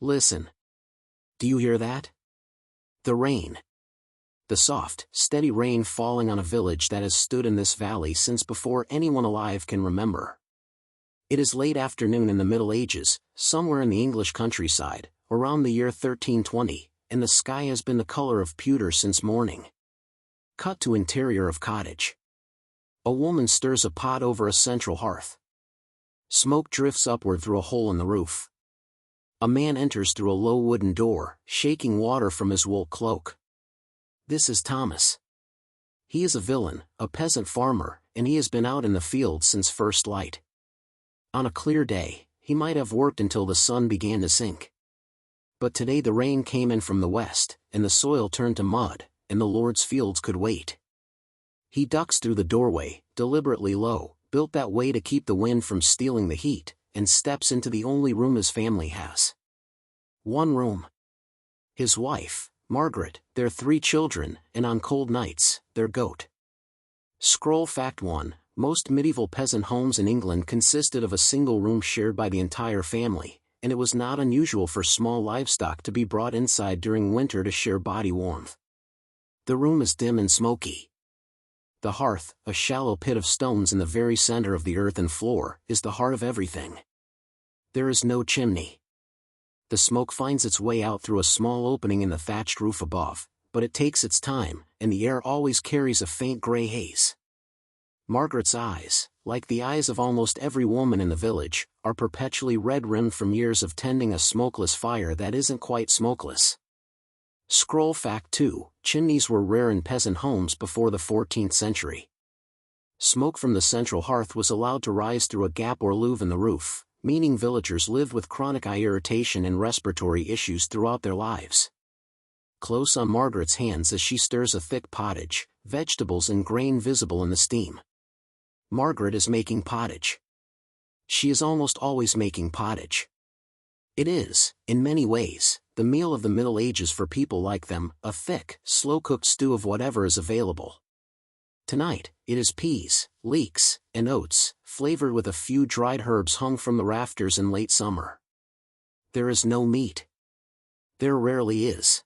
Listen. Do you hear that? The rain. The soft, steady rain falling on a village that has stood in this valley since before anyone alive can remember. It is late afternoon in the Middle Ages, somewhere in the English countryside, around the year 1320, and the sky has been the color of pewter since morning. Cut to interior of cottage. A woman stirs a pot over a central hearth. Smoke drifts upward through a hole in the roof. A man enters through a low wooden door, shaking water from his wool cloak. This is Thomas. He is a villain, a peasant farmer, and he has been out in the fields since first light. On a clear day, he might have worked until the sun began to sink. But today the rain came in from the west, and the soil turned to mud, and the Lord's fields could wait. He ducks through the doorway, deliberately low, built that way to keep the wind from stealing the heat, and steps into the only room his family has. One room. His wife, Margaret, their 3 children, and on cold nights, their goat. Scroll fact 1. Most medieval peasant homes in England consisted of a single room shared by the entire family, and it was not unusual for small livestock to be brought inside during winter to share body warmth. The room is dim and smoky. The hearth, a shallow pit of stones in the very center of the earthen floor, is the heart of everything. There is no chimney. The smoke finds its way out through a small opening in the thatched roof above, but it takes its time, and the air always carries a faint gray haze. Margaret's eyes, like the eyes of almost every woman in the village, are perpetually red-rimmed from years of tending a smokeless fire that isn't quite smokeless. Scroll fact 2. Chimneys were rare in peasant homes before the 14th century. Smoke from the central hearth was allowed to rise through a gap or louvre in the roof, meaning villagers lived with chronic eye irritation and respiratory issues throughout their lives. Close on Margaret's hands as she stirs a thick pottage, vegetables and grain visible in the steam. Margaret is making pottage. She is almost always making pottage. It is, in many ways, the meal of the Middle Ages for people like them, a thick, slow-cooked stew of whatever is available. Tonight, it is peas, leeks, and oats, flavored with a few dried herbs hung from the rafters in late summer. There is no meat. There rarely is.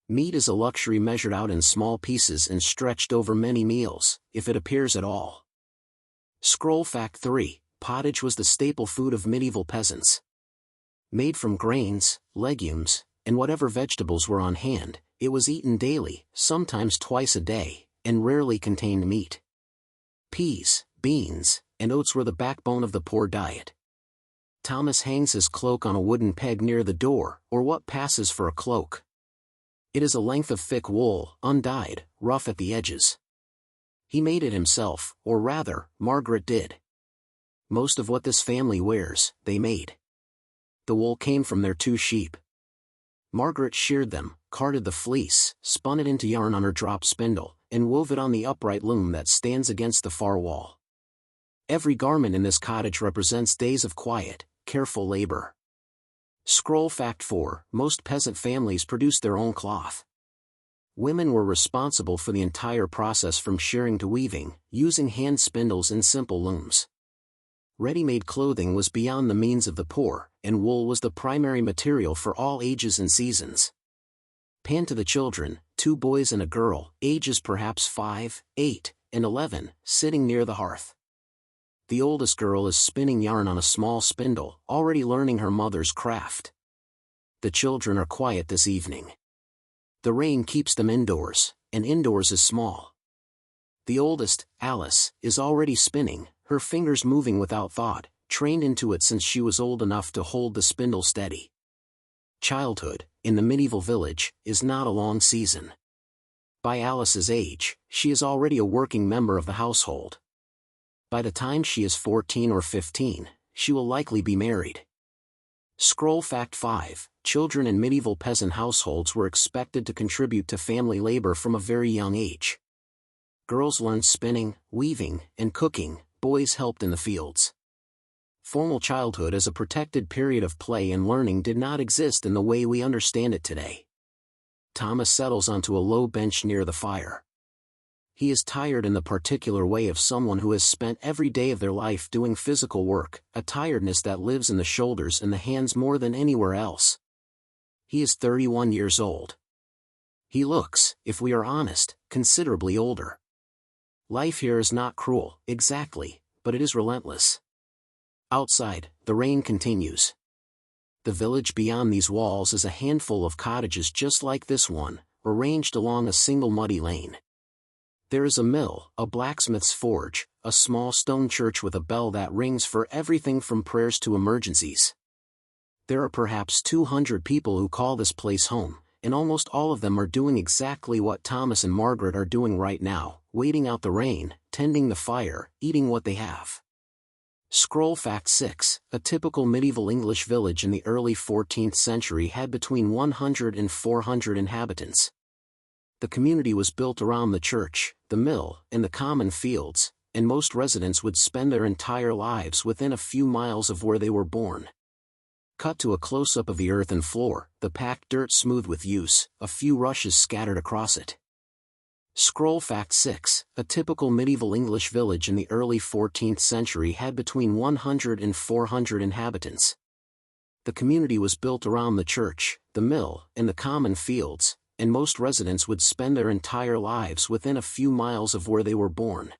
Meat is a luxury measured out in small pieces and stretched over many meals, if it appears at all. Scroll fact 3. Pottage was the staple food of medieval peasants. Made from grains, legumes, and whatever vegetables were on hand, it was eaten daily, sometimes twice a day, and rarely contained meat. Peas, beans, and oats were the backbone of the poor diet. Thomas hangs his cloak on a wooden peg near the door, or what passes for a cloak. It is a length of thick wool, undyed, rough at the edges. He made it himself, or rather, Margaret did. Most of what this family wears, they made. The wool came from their 2 sheep. Margaret sheared them, carded the fleece, spun it into yarn on her drop spindle, and wove it on the upright loom that stands against the far wall. Every garment in this cottage represents days of quiet, careful labor. Scroll fact 4. Most peasant families produced their own cloth. Women were responsible for the entire process from shearing to weaving, using hand spindles and simple looms. Ready-made clothing was beyond the means of the poor, and wool was the primary material for all ages and seasons. Pan to the children, 2 boys and a girl, ages perhaps 5, 8, and 11, sitting near the hearth. The oldest girl is spinning yarn on a small spindle, already learning her mother's craft. The children are quiet this evening. The rain keeps them indoors, and indoors is small. The oldest, Alice, is already spinning, her fingers moving without thought, trained into it since she was old enough to hold the spindle steady. Childhood, in the medieval village, is not a long season. By Alice's age, she is already a working member of the household. By the time she is 14 or 15, she will likely be married. Scroll fact 5. Children in medieval peasant households were expected to contribute to family labor from a very young age. Girls learned spinning, weaving, and cooking, boys helped in the fields. Formal childhood as a protected period of play and learning did not exist in the way we understand it today. Thomas settles onto a low bench near the fire. He is tired in the particular way of someone who has spent every day of their life doing physical work, a tiredness that lives in the shoulders and the hands more than anywhere else, He is 31 years old. He looks, if we are honest, considerably older. Life here is not cruel, exactly, but it is relentless. Outside, the rain continues. The village beyond these walls is a handful of cottages just like this one, arranged along a single muddy lane. There is a mill, a blacksmith's forge, a small stone church with a bell that rings for everything from prayers to emergencies. There are perhaps 200 people who call this place home, and almost all of them are doing exactly what Thomas and Margaret are doing right now, waiting out the rain, tending the fire, eating what they have. Scroll Fact 6, a typical medieval English village in the early 14th century had between 100 and 400 inhabitants. The community was built around the church, the mill, and the common fields, and most residents would spend their entire lives within a few miles of where they were born. Cut to a close-up of the earthen floor, the packed dirt smooth with use, a few rushes scattered across it. Scroll Fact 6, a typical medieval English village in the early 14th century had between 100 and 400 inhabitants. The community was built around the church, the mill, and the common fields, and most residents would spend their entire lives within a few miles of where they were born.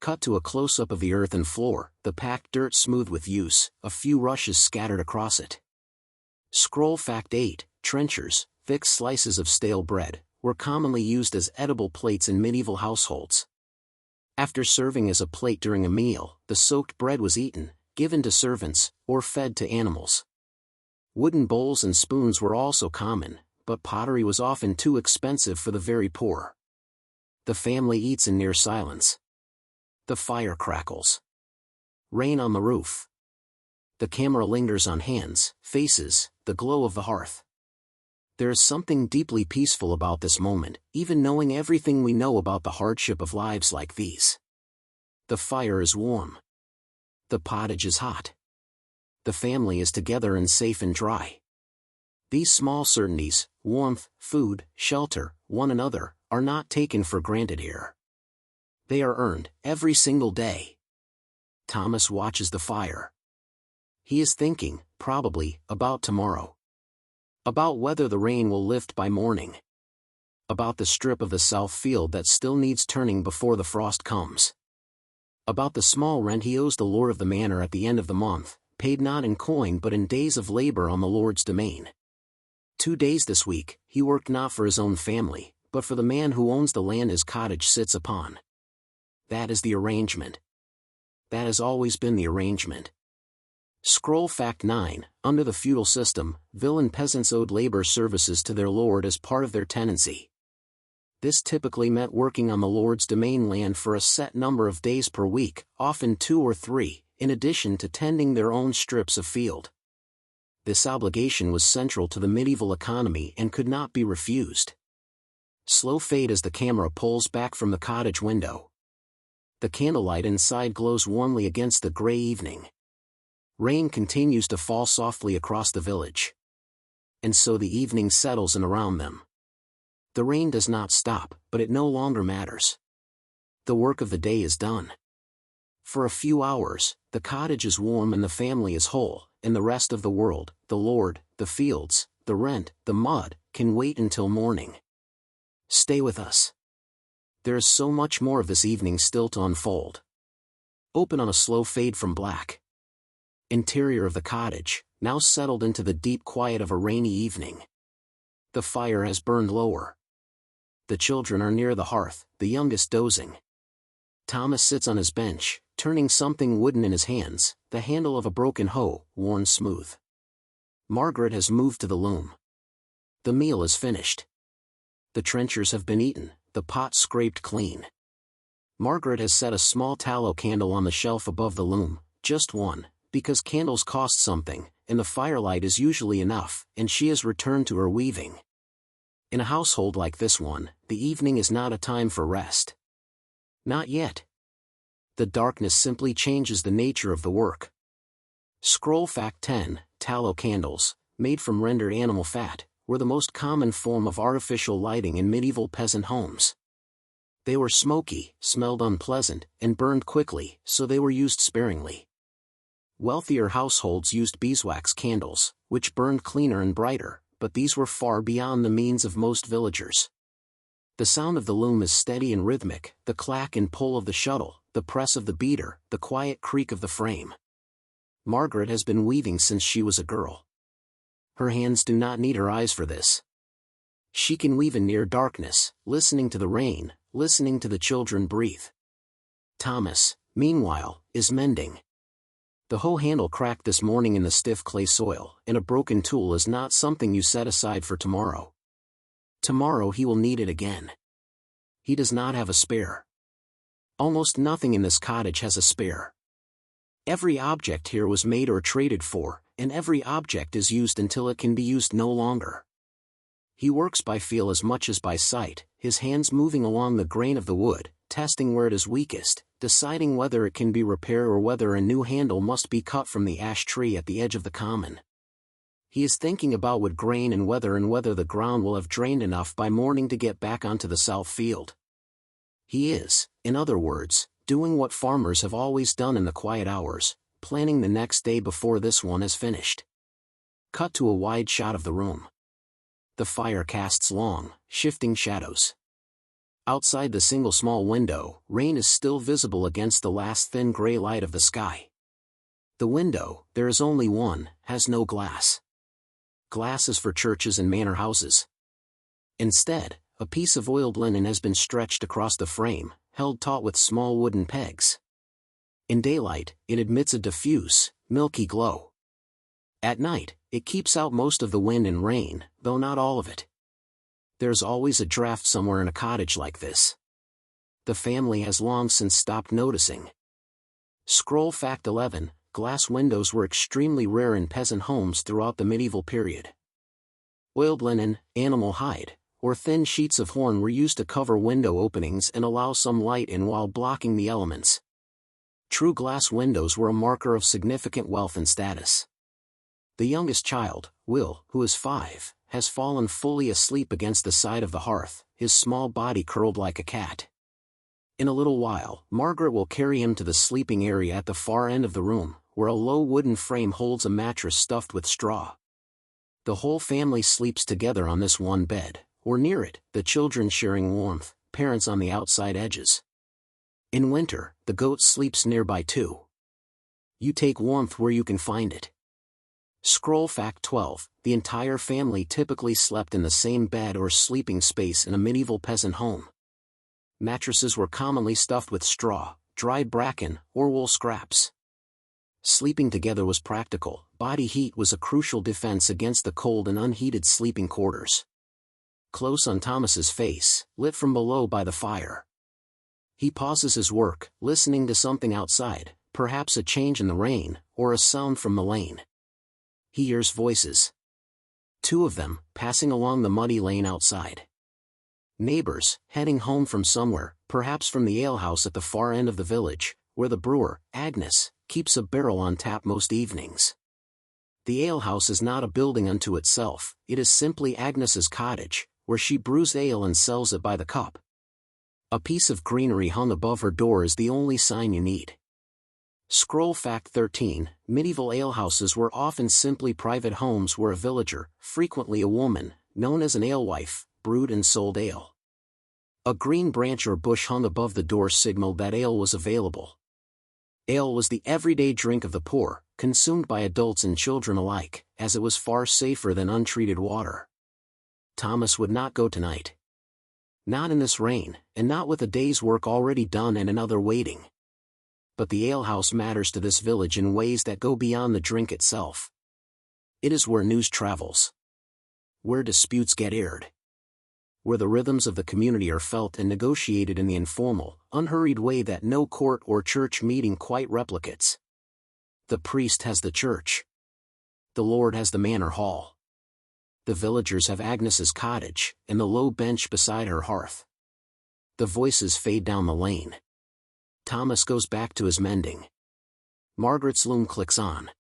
Cut to a close-up of the earthen floor, the packed dirt smooth with use, a few rushes scattered across it. Scroll Fact 8, trenchers, thick slices of stale bread, were commonly used as edible plates in medieval households. After serving as a plate during a meal, the soaked bread was eaten, given to servants, or fed to animals. Wooden bowls and spoons were also common, but pottery was often too expensive for the very poor. The family eats in near silence. The fire crackles. Rain on the roof. The camera lingers on hands, faces, the glow of the hearth. There is something deeply peaceful about this moment, even knowing everything we know about the hardship of lives like these. The fire is warm. The pottage is hot. The family is together and safe and dry. These small certainties, warmth, food, shelter, one another, are not taken for granted here. They are earned, every single day. Thomas watches the fire. He is thinking, probably, about tomorrow. About whether the rain will lift by morning. About the strip of the south field that still needs turning before the frost comes. About the small rent he owes the lord of the manor at the end of the month, paid not in coin but in days of labor on the Lord's domain. 2 days this week, he worked not for his own family, but for the man who owns the land his cottage sits upon. That is the arrangement. That has always been the arrangement. Scroll Fact 9, under the feudal system, villein peasants owed labor services to their lord as part of their tenancy. This typically meant working on the lord's domain land for a set number of days per week, often 2 or 3, in addition to tending their own strips of field. This obligation was central to the medieval economy and could not be refused. Slow fade as the camera pulls back from the cottage window. The candlelight inside glows warmly against the gray evening. Rain continues to fall softly across the village. And so the evening settles in around them. The rain does not stop, but it no longer matters. The work of the day is done. For a few hours, the cottage is warm and the family is whole, and the rest of the world, the Lord, the fields, the rent, the mud, can wait until morning. Stay with us. There is so much more of this evening still to unfold. Open on a slow fade from black. Interior of the cottage, now settled into the deep quiet of a rainy evening. The fire has burned lower. The children are near the hearth, the youngest dozing. Thomas sits on his bench, turning something wooden in his hands, the handle of a broken hoe, worn smooth. Margaret has moved to the loom. The meal is finished. The trenchers have been eaten, the pot scraped clean. Margaret has set a small tallow candle on the shelf above the loom, just one, because candles cost something, and the firelight is usually enough, and she has returned to her weaving. In a household like this one, the evening is not a time for rest. Not yet. The darkness simply changes the nature of the work. Scroll Fact 10, tallow candles, made from rendered animal fat, were the most common form of artificial lighting in medieval peasant homes. They were smoky, smelled unpleasant, and burned quickly, so they were used sparingly. Wealthier households used beeswax candles, which burned cleaner and brighter, but these were far beyond the means of most villagers. The sound of the loom is steady and rhythmic, the clack and pull of the shuttle, the press of the beater, the quiet creak of the frame. Margaret has been weaving since she was a girl. Her hands do not need her eyes for this. She can weave in near darkness, listening to the rain, listening to the children breathe. Thomas, meanwhile, is mending. The hoe handle cracked this morning in the stiff clay soil, and a broken tool is not something you set aside for tomorrow. Tomorrow he will need it again. He does not have a spare. Almost nothing in this cottage has a spare. Every object here was made or traded for, and every object is used until it can be used no longer. He works by feel as much as by sight, his hands moving along the grain of the wood, testing where it is weakest, deciding whether it can be repaired or whether a new handle must be cut from the ash tree at the edge of the common. He is thinking about wood grain and whether the ground will have drained enough by morning to get back onto the south field. He is, in other words, doing what farmers have always done in the quiet hours, planning the next day before this one is finished. Cut to a wide shot of the room. The fire casts long, shifting shadows. Outside the single small window, rain is still visible against the last thin gray light of the sky. The window, there is only one, has no glass. Glass is for churches and manor houses. Instead, a piece of oiled linen has been stretched across the frame, held taut with small wooden pegs. In daylight, it emits a diffuse, milky glow. At night, it keeps out most of the wind and rain, though not all of it. There's always a draft somewhere in a cottage like this. The family has long since stopped noticing. Scroll fact 11, glass windows were extremely rare in peasant homes throughout the medieval period. Oiled linen, animal hide, or thin sheets of horn were used to cover window openings and allow some light in while blocking the elements. True glass windows were a marker of significant wealth and status. The youngest child, Will, who is 5, has fallen fully asleep against the side of the hearth, his small body curled like a cat. In a little while, Margaret will carry him to the sleeping area at the far end of the room, where a low wooden frame holds a mattress stuffed with straw. The whole family sleeps together on this one bed, or near it, the children sharing warmth, parents on the outside edges. In winter, the goat sleeps nearby too. You take warmth where you can find it. Scroll fact 12, the entire family typically slept in the same bed or sleeping space in a medieval peasant home. Mattresses were commonly stuffed with straw, dried bracken, or wool scraps. Sleeping together was practical, body heat was a crucial defense against the cold and unheated sleeping quarters. Close on Thomas's face, lit from below by the fire. He pauses his work, listening to something outside, perhaps a change in the rain, or a sound from the lane. He hears voices. 2 of them, passing along the muddy lane outside. Neighbors, heading home from somewhere, perhaps from the alehouse at the far end of the village, where the brewer, Agnes, keeps a barrel on tap most evenings. The alehouse is not a building unto itself, it is simply Agnes's cottage, where she brews ale and sells it by the cup. A piece of greenery hung above her door is the only sign you need. Scroll fact 13, medieval alehouses were often simply private homes where a villager, frequently a woman, known as an alewife, brewed and sold ale. A green branch or bush hung above the door signaled that ale was available. Ale was the everyday drink of the poor, consumed by adults and children alike, as it was far safer than untreated water. Thomas would not go tonight. Not in this rain, and not with a day's work already done and another waiting. But the alehouse matters to this village in ways that go beyond the drink itself. It is where news travels. Where disputes get aired. Where the rhythms of the community are felt and negotiated in the informal, unhurried way that no court or church meeting quite replicates. The priest has the church. The Lord has the manor hall. The villagers have Agnes's cottage, and the low bench beside her hearth. The voices fade down the lane. Thomas goes back to his mending. Margaret's loom clicks on.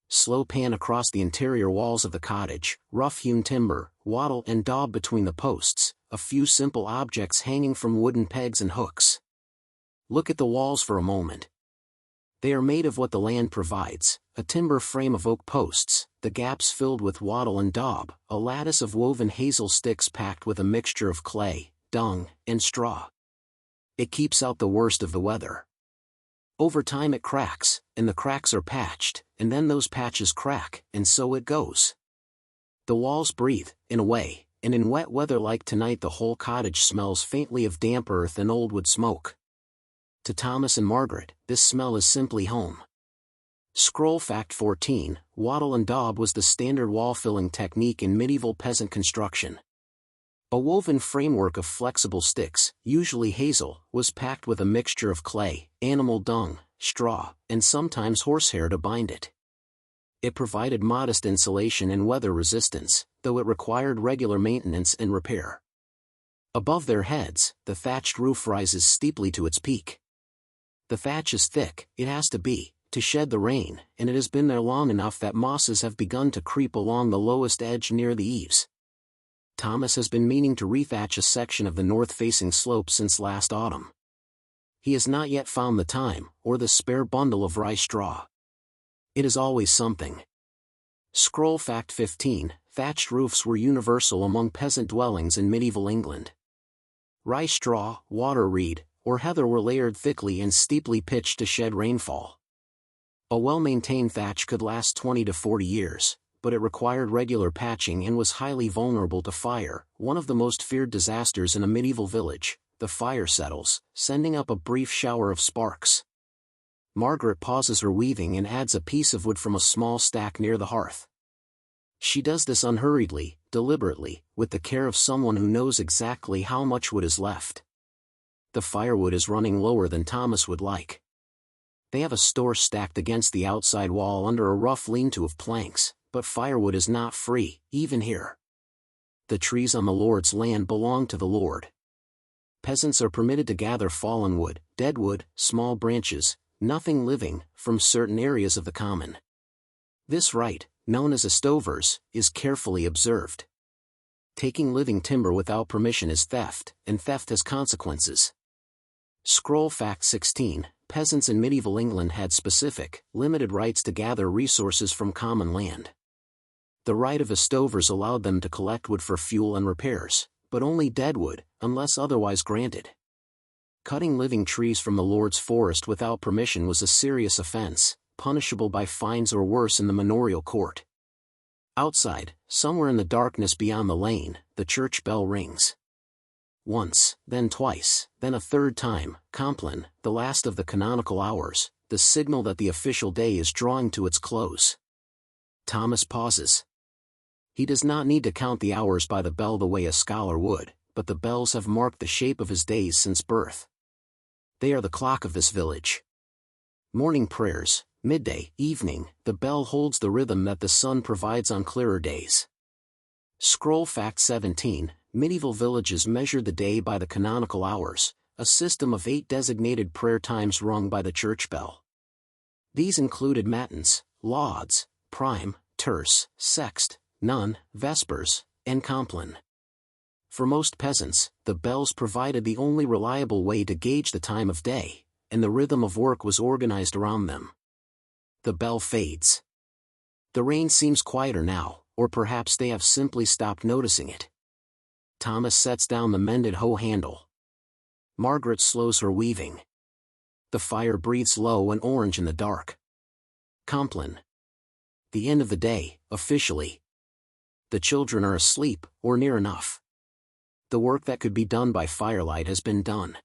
Slow pan across the interior walls of the cottage, rough-hewn timber, wattle and daub between the posts, a few simple objects hanging from wooden pegs and hooks. Look at the walls for a moment. They are made of what the land provides, a timber frame of oak posts, the gaps filled with wattle and daub, a lattice of woven hazel sticks packed with a mixture of clay, dung, and straw. It keeps out the worst of the weather. Over time it cracks, and the cracks are patched, and then those patches crack, and so it goes. The walls breathe, in a way, and in wet weather like tonight the whole cottage smells faintly of damp earth and old wood smoke. To Thomas and Margaret, this smell is simply home. Scroll fact 14, wattle and daub was the standard wall-filling technique in medieval peasant construction. A woven framework of flexible sticks, usually hazel, was packed with a mixture of clay, animal dung, straw, and sometimes horsehair to bind it. It provided modest insulation and weather resistance, though it required regular maintenance and repair. Above their heads, the thatched roof rises steeply to its peak. The thatch is thick, it has to be, to shed the rain, and it has been there long enough that mosses have begun to creep along the lowest edge near the eaves. Thomas has been meaning to rethatch a section of the north-facing slope since last autumn. He has not yet found the time, or the spare bundle of rye straw. It is always something. Scroll fact 15, thatched roofs were universal among peasant dwellings in medieval England. Rye straw, water reed, or heather were layered thickly and steeply pitched to shed rainfall. A well-maintained thatch could last 20 to 40 years, but it required regular patching and was highly vulnerable to fire. One of the most feared disasters in a medieval village, the fire settles, sending up a brief shower of sparks. Margaret pauses her weaving and adds a piece of wood from a small stack near the hearth. She does this unhurriedly, deliberately, with the care of someone who knows exactly how much wood is left. The firewood is running lower than Thomas would like. They have a store stacked against the outside wall under a rough lean-to of planks, but firewood is not free, even here. The trees on the Lord's land belong to the Lord. Peasants are permitted to gather fallen wood, dead wood, small branches, nothing living, from certain areas of the common. This right, known as a stovers, is carefully observed. Taking living timber without permission is theft, and theft has consequences. Scroll fact 16, peasants in medieval England had specific, limited rights to gather resources from common land. The right of estovers allowed them to collect wood for fuel and repairs, but only dead wood, unless otherwise granted. Cutting living trees from the Lord's forest without permission was a serious offense, punishable by fines or worse in the manorial court. Outside, somewhere in the darkness beyond the lane, the church bell rings. Once, then twice, then a third time, Compline, the last of the canonical hours, the signal that the official day is drawing to its close. Thomas pauses. He does not need to count the hours by the bell the way a scholar would, but the bells have marked the shape of his days since birth. They are the clock of this village. Morning prayers, midday, evening, the bell holds the rhythm that the sun provides on clearer days. Scroll fact 17, medieval villages measured the day by the canonical hours, a system of 8 designated prayer times rung by the church bell. These included matins, lauds, prime, terce, sext, none, vespers, and compline. For most peasants, the bells provided the only reliable way to gauge the time of day, and the rhythm of work was organized around them. The bell fades. The rain seems quieter now, or perhaps they have simply stopped noticing it. Thomas sets down the mended hoe handle. Margaret slows her weaving. The fire breathes low and orange in the dark. Compline. The end of the day, officially. The children are asleep, or near enough. The work that could be done by firelight has been done.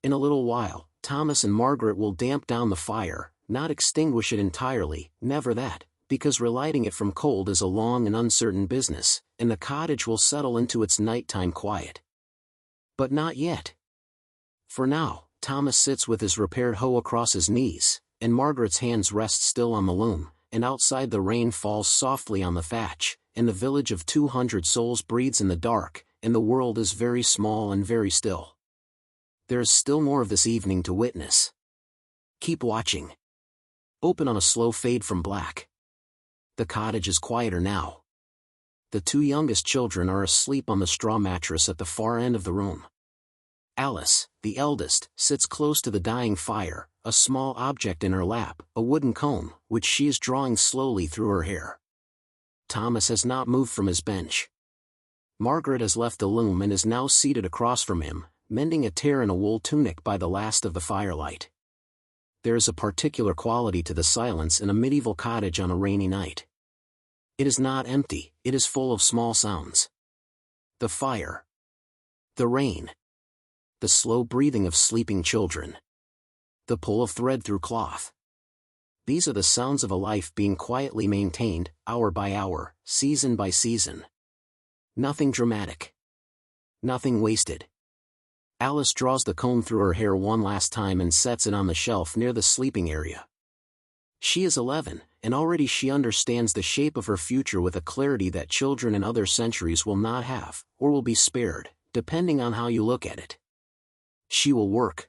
In a little while, Thomas and Margaret will damp down the fire, not extinguish it entirely, never that, because relighting it from cold is a long and uncertain business, and the cottage will settle into its nighttime quiet. But not yet. For now, Thomas sits with his repaired hoe across his knees, and Margaret's hands rest still on the loom, and outside the rain falls softly on the thatch, and the village of 200 souls breathes in the dark, and the world is very small and very still. There is still more of this evening to witness. Keep watching. Open on a slow fade from black. The cottage is quieter now. The 2 youngest children are asleep on the straw mattress at the far end of the room. Alice, the eldest, sits close to the dying fire, a small object in her lap, a wooden comb, which she is drawing slowly through her hair. Thomas has not moved from his bench. Margaret has left the loom and is now seated across from him, mending a tear in a wool tunic by the last of the firelight. There is a particular quality to the silence in a medieval cottage on a rainy night. It is not empty, it is full of small sounds. The fire. The rain. The slow breathing of sleeping children. The pull of thread through cloth. These are the sounds of a life being quietly maintained, hour by hour, season by season. Nothing dramatic. Nothing wasted. Alice draws the comb through her hair one last time and sets it on the shelf near the sleeping area. She is 11, and already she understands the shape of her future with a clarity that children in other centuries will not have, or will be spared, depending on how you look at it. She will work.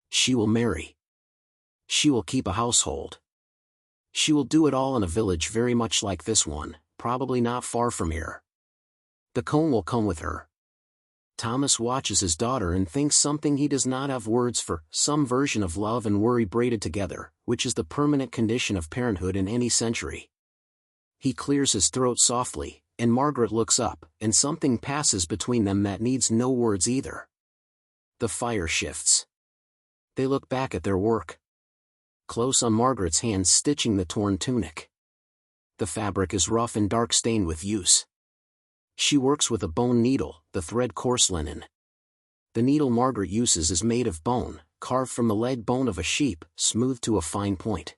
She will marry. She will keep a household. She will do it all in a village very much like this one, probably not far from here. The comb will come with her. Thomas watches his daughter and thinks something he does not have words for, some version of love and worry braided together, which is the permanent condition of parenthood in any century. He clears his throat softly, and Margaret looks up, and something passes between them that needs no words either. The fire shifts. They look back at their work. Close on Margaret's hands stitching the torn tunic. The fabric is rough and dark-stained with use. She works with a bone needle, the thread coarse linen. The needle Margaret uses is made of bone, carved from the leg bone of a sheep, smoothed to a fine point.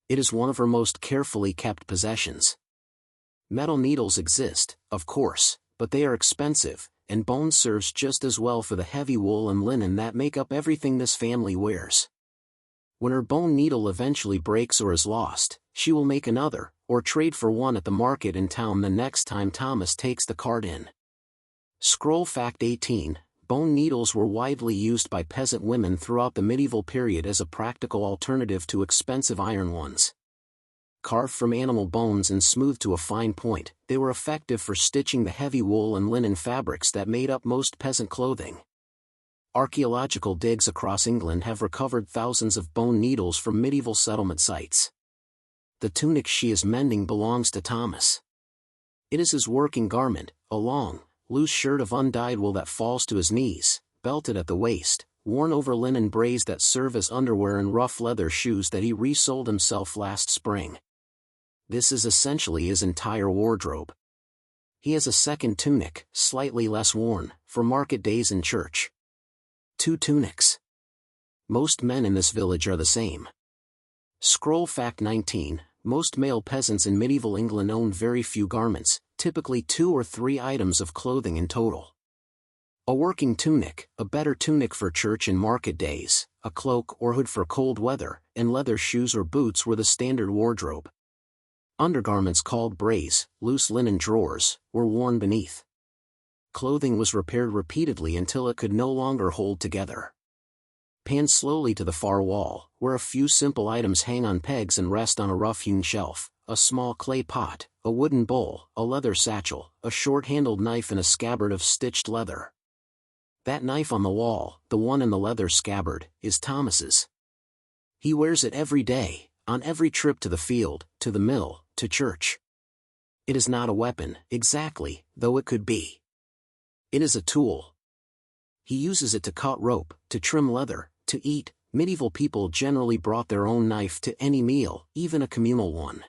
It is one of her most carefully kept possessions. Metal needles exist, of course, but they are expensive, and bone serves just as well for the heavy wool and linen that make up everything this family wears. When her bone needle eventually breaks or is lost, she will make another, or trade for one at the market in town the next time Thomas takes the cart in. Scroll fact 18, bone needles were widely used by peasant women throughout the medieval period as a practical alternative to expensive iron ones. Carved from animal bones and smoothed to a fine point, they were effective for stitching the heavy wool and linen fabrics that made up most peasant clothing. Archaeological digs across England have recovered thousands of bone needles from medieval settlement sites. The tunic she is mending belongs to Thomas. It is his working garment, a long, loose shirt of undyed wool that falls to his knees, belted at the waist, worn over linen braids that serve as underwear and rough leather shoes that he resoled himself last spring. This is essentially his entire wardrobe. He has a second tunic, slightly less worn, for market days in church. 2 tunics. Most men in this village are the same. Scroll fact 19, most male peasants in medieval England owned very few garments, typically 2 or 3 items of clothing in total. A working tunic, a better tunic for church and market days, a cloak or hood for cold weather, and leather shoes or boots were the standard wardrobe. Undergarments called brays, loose linen drawers, were worn beneath. Clothing was repaired repeatedly until it could no longer hold together. Pan slowly to the far wall, where a few simple items hang on pegs and rest on a rough-hewn shelf, a small clay pot, a wooden bowl, a leather satchel, a short-handled knife and a scabbard of stitched leather. That knife on the wall, the one in the leather scabbard, is Thomas's. He wears it every day, on every trip to the field, to the mill, to church. It is not a weapon, exactly, though it could be. It is a tool. He uses it to cut rope, to trim leather, to eat. Medieval people generally brought their own knife to any meal, even a communal one.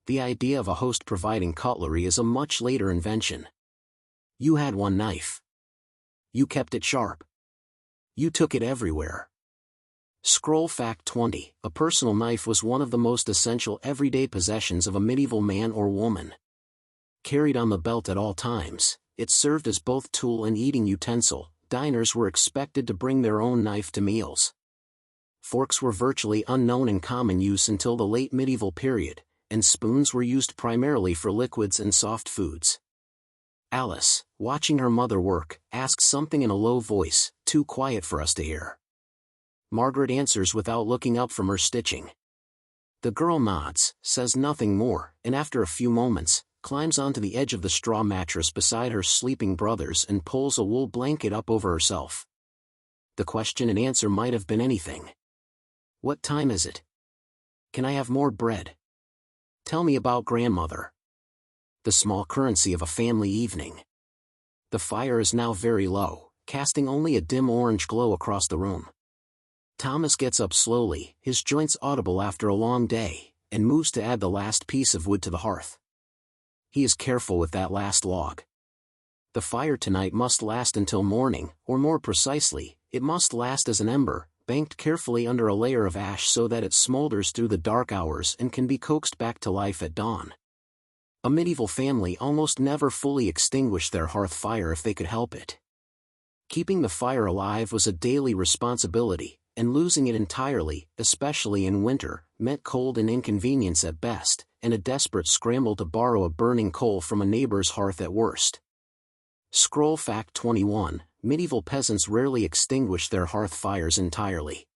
The idea of a host providing cutlery is a much later invention. You had one knife. You kept it sharp. You took it everywhere. Scroll fact 20, a personal knife was one of the most essential everyday possessions of a medieval man or woman. Carried on the belt at all times, it served as both tool and eating utensil. Diners were expected to bring their own knife to meals. Forks were virtually unknown in common use until the late medieval period, and spoons were used primarily for liquids and soft foods. Alice, watching her mother work, asks something in a low voice, too quiet for us to hear. Margaret answers without looking up from her stitching. The girl nods, says nothing more, and after a few moments, climbs onto the edge of the straw mattress beside her sleeping brothers and pulls a wool blanket up over herself. The question and answer might have been anything. What time is it? Can I have more bread? Tell me about grandmother. The small currency of a family evening. The fire is now very low, casting only a dim orange glow across the room. Thomas gets up slowly, his joints audible after a long day, and moves to add the last piece of wood to the hearth. He is careful with that last log. The fire tonight must last until morning, or more precisely, it must last as an ember, banked carefully under a layer of ash so that it smolders through the dark hours and can be coaxed back to life at dawn. A medieval family almost never fully extinguished their hearth fire if they could help it. Keeping the fire alive was a daily responsibility, and losing it entirely, especially in winter, meant cold and inconvenience at best, and a desperate scramble to borrow a burning coal from a neighbor's hearth at worst. Scroll fact 21, medieval peasants rarely extinguished their hearth fires entirely.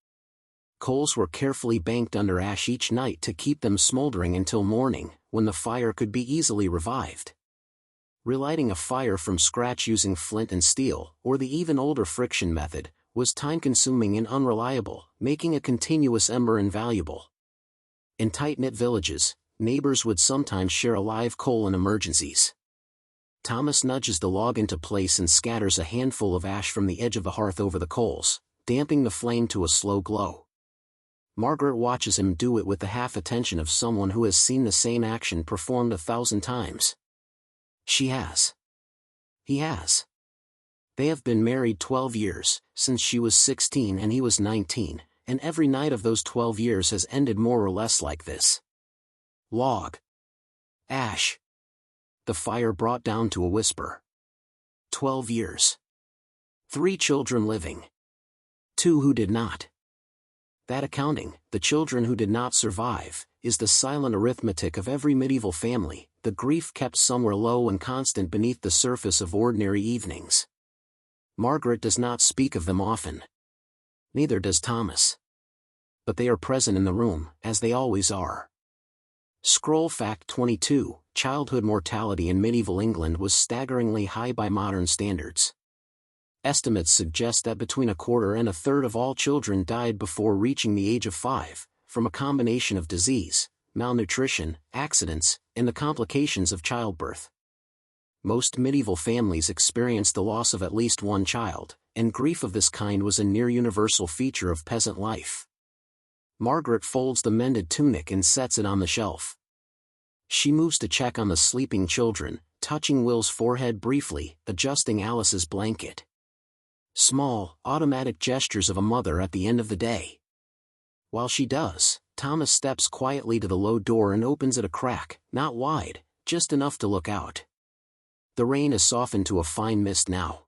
Coals were carefully banked under ash each night to keep them smoldering until morning, when the fire could be easily revived. Relighting a fire from scratch using flint and steel, or the even older friction method, was time-consuming and unreliable, making a continuous ember invaluable. In tight-knit villages, neighbors would sometimes share a live coal in emergencies. Thomas nudges the log into place and scatters a handful of ash from the edge of the hearth over the coals, damping the flame to a slow glow. Margaret watches him do it with the half-attention of someone who has seen the same action performed 1,000 times. She has. He has. They have been married 12 years, since she was 16 and he was 19, and every night of those 12 years has ended more or less like this. Log. Ash. The fire brought down to a whisper. 12 years. 3 children living. 2 who did not. That accounting, the children who did not survive, is the silent arithmetic of every medieval family, the grief kept somewhere low and constant beneath the surface of ordinary evenings. Margaret does not speak of them often. Neither does Thomas. But they are present in the room, as they always are. Scroll fact 22, childhood mortality in medieval England was staggeringly high by modern standards. Estimates suggest that between 1/4 and 1/3 of all children died before reaching the age of 5, from a combination of disease, malnutrition, accidents, and the complications of childbirth. Most medieval families experienced the loss of at least one child, and grief of this kind was a near-universal feature of peasant life. Margaret folds the mended tunic and sets it on the shelf. She moves to check on the sleeping children, touching Will's forehead briefly, adjusting Alice's blanket. Small, automatic gestures of a mother at the end of the day. While she does, Thomas steps quietly to the low door and opens it a crack, not wide, just enough to look out. The rain has softened to a fine mist now.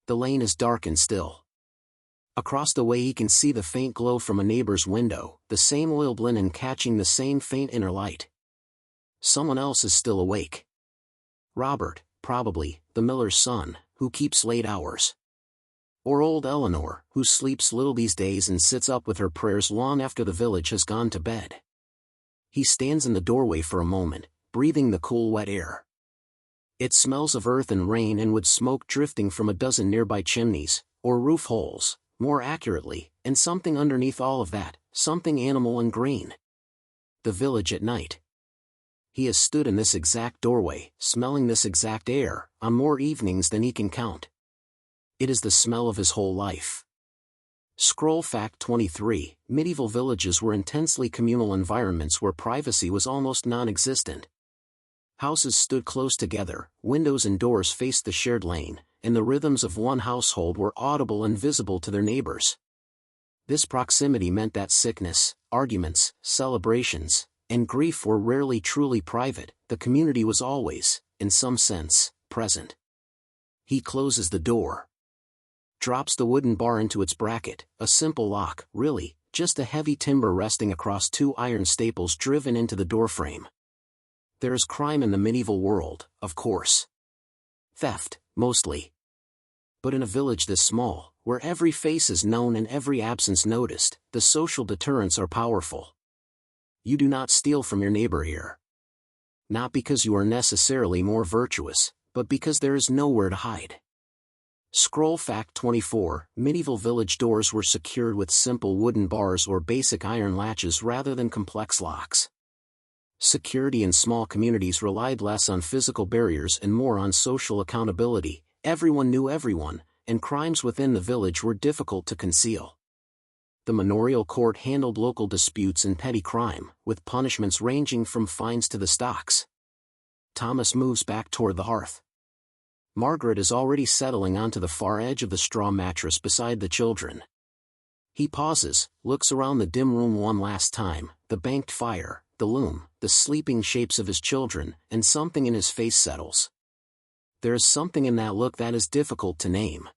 The lane is dark and still. Across the way he can see the faint glow from a neighbor's window, the same oiled linen catching the same faint inner light. Someone else is still awake. Robert, probably, the miller's son, who keeps late hours. Or old Eleanor, who sleeps little these days and sits up with her prayers long after the village has gone to bed. He stands in the doorway for a moment, breathing the cool wet air. It smells of earth and rain and wood smoke drifting from a dozen nearby chimneys, or roof holes, more accurately, and something underneath all of that, something animal and green. The village at night. He has stood in this exact doorway, smelling this exact air, on more evenings than he can count. It is the smell of his whole life. Scroll fact 23, medieval villages were intensely communal environments where privacy was almost non-existent. Houses stood close together, windows and doors faced the shared lane, and the rhythms of one household were audible and visible to their neighbors. This proximity meant that sickness, arguments, celebrations, and grief were rarely truly private. The community was always, in some sense, present. He closes the door. Drops the wooden bar into its bracket, a simple lock, really, just a heavy timber resting across 2 iron staples driven into the doorframe. There is crime in the medieval world, of course. Theft, mostly. But in a village this small, where every face is known and every absence noticed, the social deterrents are powerful. You do not steal from your neighbor here. Not because you are necessarily more virtuous, but because there is nowhere to hide. Scroll fact 24, medieval village doors were secured with simple wooden bars or basic iron latches rather than complex locks. Security in small communities relied less on physical barriers and more on social accountability. Everyone knew everyone, and crimes within the village were difficult to conceal. The manorial court handled local disputes and petty crime, with punishments ranging from fines to the stocks. Thomas moves back toward the hearth. Margaret is already settling onto the far edge of the straw mattress beside the children. He pauses, looks around the dim room one last time, the banked fire, the loom, the sleeping shapes of his children, and something in his face settles. There is something in that look that is difficult to name.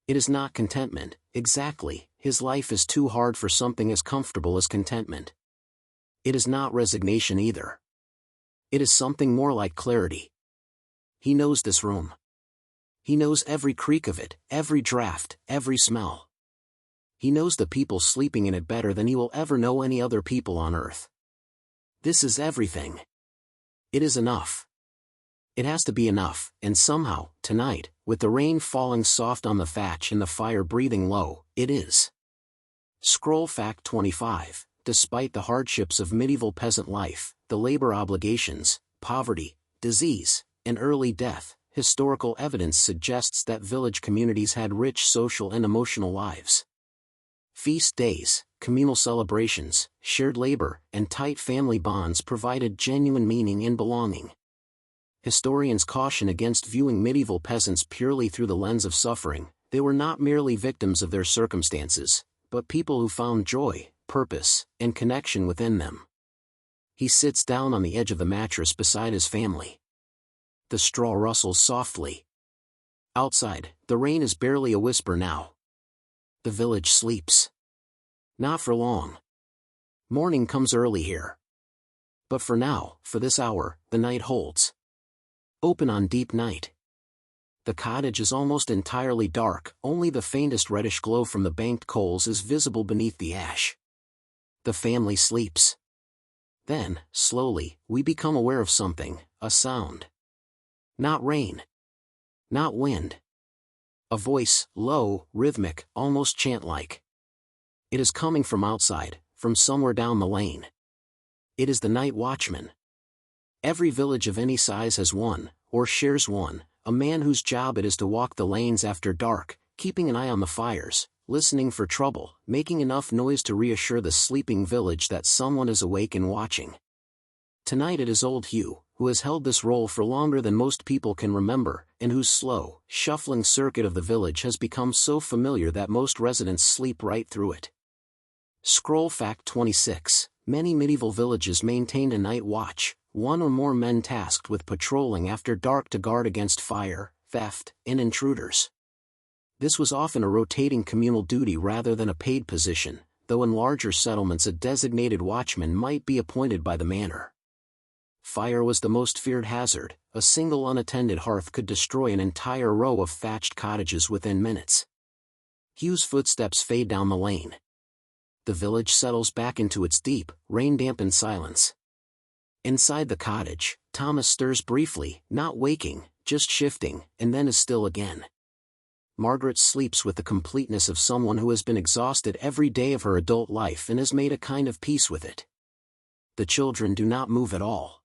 It is not contentment, exactly. His life is too hard for something as comfortable as contentment. It is not resignation either. It is something more like clarity. He knows this room. He knows every creak of it, every draft, every smell. He knows the people sleeping in it better than he will ever know any other people on earth. This is everything. It is enough. It has to be enough, and somehow, tonight, with the rain falling soft on the thatch and the fire breathing low, it is. Scroll fact 25. Despite the hardships of medieval peasant life, the labor obligations, poverty, disease, and early death, historical evidence suggests that village communities had rich social and emotional lives. Feast days, communal celebrations, shared labor, and tight family bonds provided genuine meaning and belonging. Historians caution against viewing medieval peasants purely through the lens of suffering. They were not merely victims of their circumstances, but people who found joy, purpose, and connection within them. He sits down on the edge of the mattress beside his family. The straw rustles softly. Outside, the rain is barely a whisper now. The village sleeps. Not for long. Morning comes early here. But for now, for this hour, the night holds. Open on deep night. The cottage is almost entirely dark, only the faintest reddish glow from the banked coals is visible beneath the ash. The family sleeps. Then, slowly, we become aware of something, a sound. Not rain. Not wind. A voice, low, rhythmic, almost chant-like. It is coming from outside, from somewhere down the lane. It is the night watchman. Every village of any size has one, or shares one, a man whose job it is to walk the lanes after dark, keeping an eye on the fires, listening for trouble, making enough noise to reassure the sleeping village that someone is awake and watching. Tonight it is old Hugh, who has held this role for longer than most people can remember, and whose slow, shuffling circuit of the village has become so familiar that most residents sleep right through it. Scroll fact 26. Many medieval villages maintained a night watch, one or more men tasked with patrolling after dark to guard against fire, theft, and intruders. This was often a rotating communal duty rather than a paid position, though in larger settlements a designated watchman might be appointed by the manor. Fire was the most feared hazard. A single unattended hearth could destroy an entire row of thatched cottages within minutes. Hugh's footsteps fade down the lane. The village settles back into its deep, rain-dampened silence. Inside the cottage, Thomas stirs briefly, not waking, just shifting, and then is still again. Margaret sleeps with the completeness of someone who has been exhausted every day of her adult life and has made a kind of peace with it. The children do not move at all.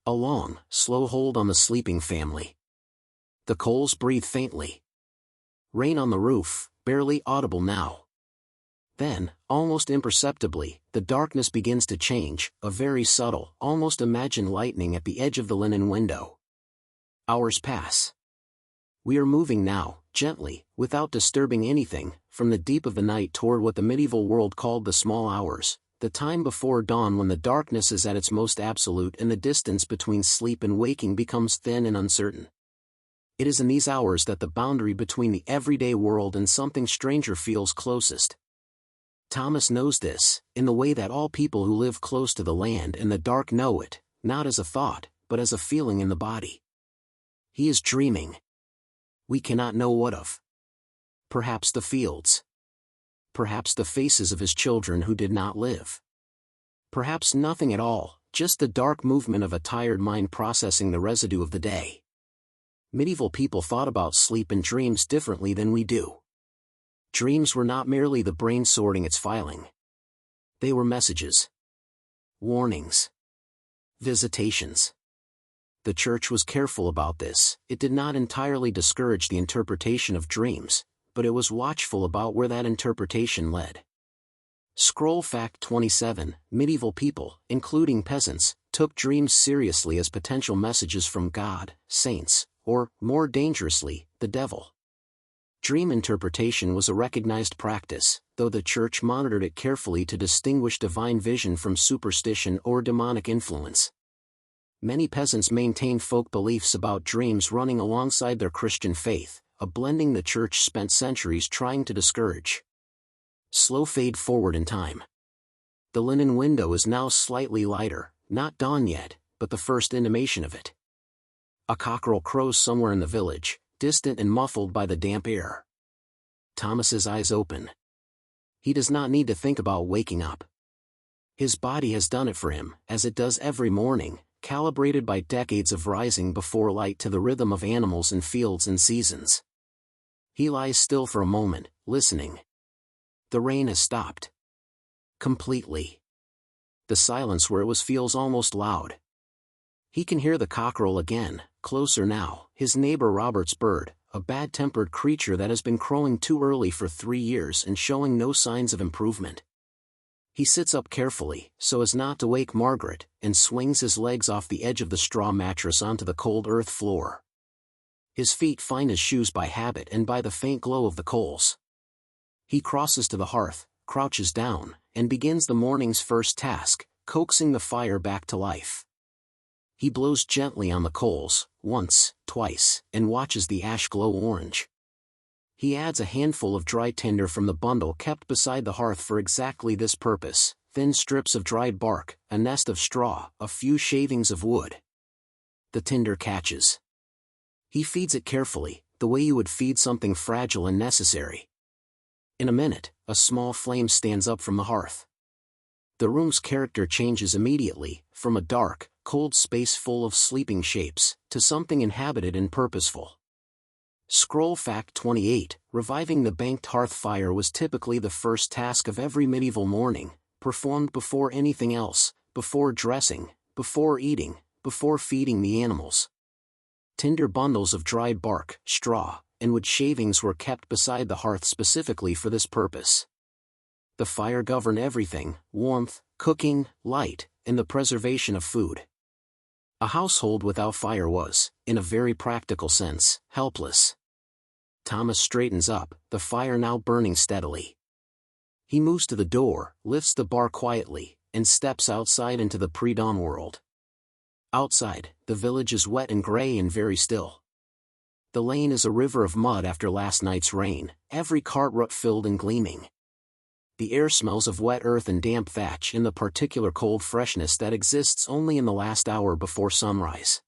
A long, slow hold on the sleeping family. The coals breathe faintly. Rain on the roof, barely audible now. Then, almost imperceptibly, the darkness begins to change, a very subtle, almost imagined lightning at the edge of the linen window. Hours pass. We are moving now, gently, without disturbing anything, from the deep of the night toward what the medieval world called the small hours, the time before dawn when the darkness is at its most absolute and the distance between sleep and waking becomes thin and uncertain. It is in these hours that the boundary between the everyday world and something stranger feels closest. Thomas knows this, in the way that all people who live close to the land and the dark know it, not as a thought, but as a feeling in the body. He is dreaming. We cannot know what of. Perhaps the fields. Perhaps the faces of his children who did not live. Perhaps nothing at all, just the dark movement of a tired mind processing the residue of the day. Medieval people thought about sleep and dreams differently than we do. Dreams were not merely the brain sorting its filing. They were messages. Warnings. Visitations. The church was careful about this. It did not entirely discourage the interpretation of dreams, but it was watchful about where that interpretation led. Scroll fact 27, medieval people, including peasants, took dreams seriously as potential messages from God, saints, or, more dangerously, the devil. Dream interpretation was a recognized practice, though the church monitored it carefully to distinguish divine vision from superstition or demonic influence. Many peasants maintained folk beliefs about dreams running alongside their Christian faith, a blending the church spent centuries trying to discourage. Slow fade forward in time. The linen window is now slightly lighter, not dawn yet, but the first intimation of it. A cockerel crows somewhere in the village, distant and muffled by the damp air. Thomas's eyes open. He does not need to think about waking up. His body has done it for him, as it does every morning, calibrated by decades of rising before light to the rhythm of animals in fields and seasons. He lies still for a moment, listening. The rain has stopped. Completely. The silence where it was feels almost loud. He can hear the cockerel again, closer now, his neighbor Robert's bird, a bad-tempered creature that has been crowing too early for 3 years and showing no signs of improvement. He sits up carefully, so as not to wake Margaret, and swings his legs off the edge of the straw mattress onto the cold earth floor. His feet find his shoes by habit and by the faint glow of the coals. He crosses to the hearth, crouches down, and begins the morning's first task, coaxing the fire back to life. He blows gently on the coals, once, twice, and watches the ash glow orange. He adds a handful of dry tinder from the bundle kept beside the hearth for exactly this purpose, thin strips of dried bark, a nest of straw, a few shavings of wood. The tinder catches. He feeds it carefully, the way you would feed something fragile and necessary. In a minute, a small flame stands up from the hearth. The room's character changes immediately, from a dark, cold space full of sleeping shapes, to something inhabited and purposeful. Scroll fact 28, reviving the banked hearth fire was typically the first task of every medieval morning, performed before anything else, before dressing, before eating, before feeding the animals. Tinder bundles of dried bark, straw, and wood shavings were kept beside the hearth specifically for this purpose. The fire governed everything: warmth, cooking, light, and the preservation of food. A household without fire was, in a very practical sense, helpless. Thomas straightens up, the fire now burning steadily. He moves to the door, lifts the bar quietly, and steps outside into the pre-dawn world. Outside, the village is wet and gray and very still. The lane is a river of mud after last night's rain, every cart rut filled and gleaming. The air smells of wet earth and damp thatch in the particular cold freshness that exists only in the last hour before sunrise.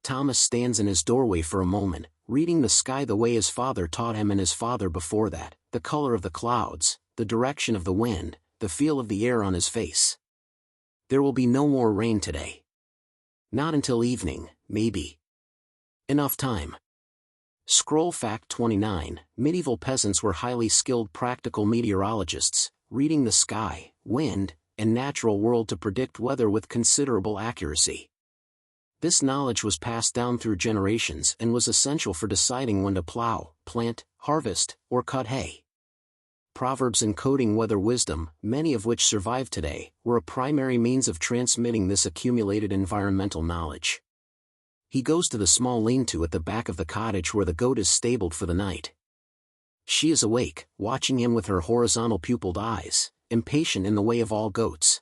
Thomas stands in his doorway for a moment, reading the sky the way his father taught him and his father before that, the color of the clouds, the direction of the wind, the feel of the air on his face. There will be no more rain today. Not until evening, maybe. Enough time. Scroll fact 29, medieval peasants were highly skilled practical meteorologists, reading the sky, wind, and natural world to predict weather with considerable accuracy. This knowledge was passed down through generations and was essential for deciding when to plow, plant, harvest, or cut hay. Proverbs encoding weather wisdom, many of which survive today, were a primary means of transmitting this accumulated environmental knowledge. He goes to the small lean-to at the back of the cottage where the goat is stabled for the night. She is awake, watching him with her horizontal pupilled eyes, impatient in the way of all goats.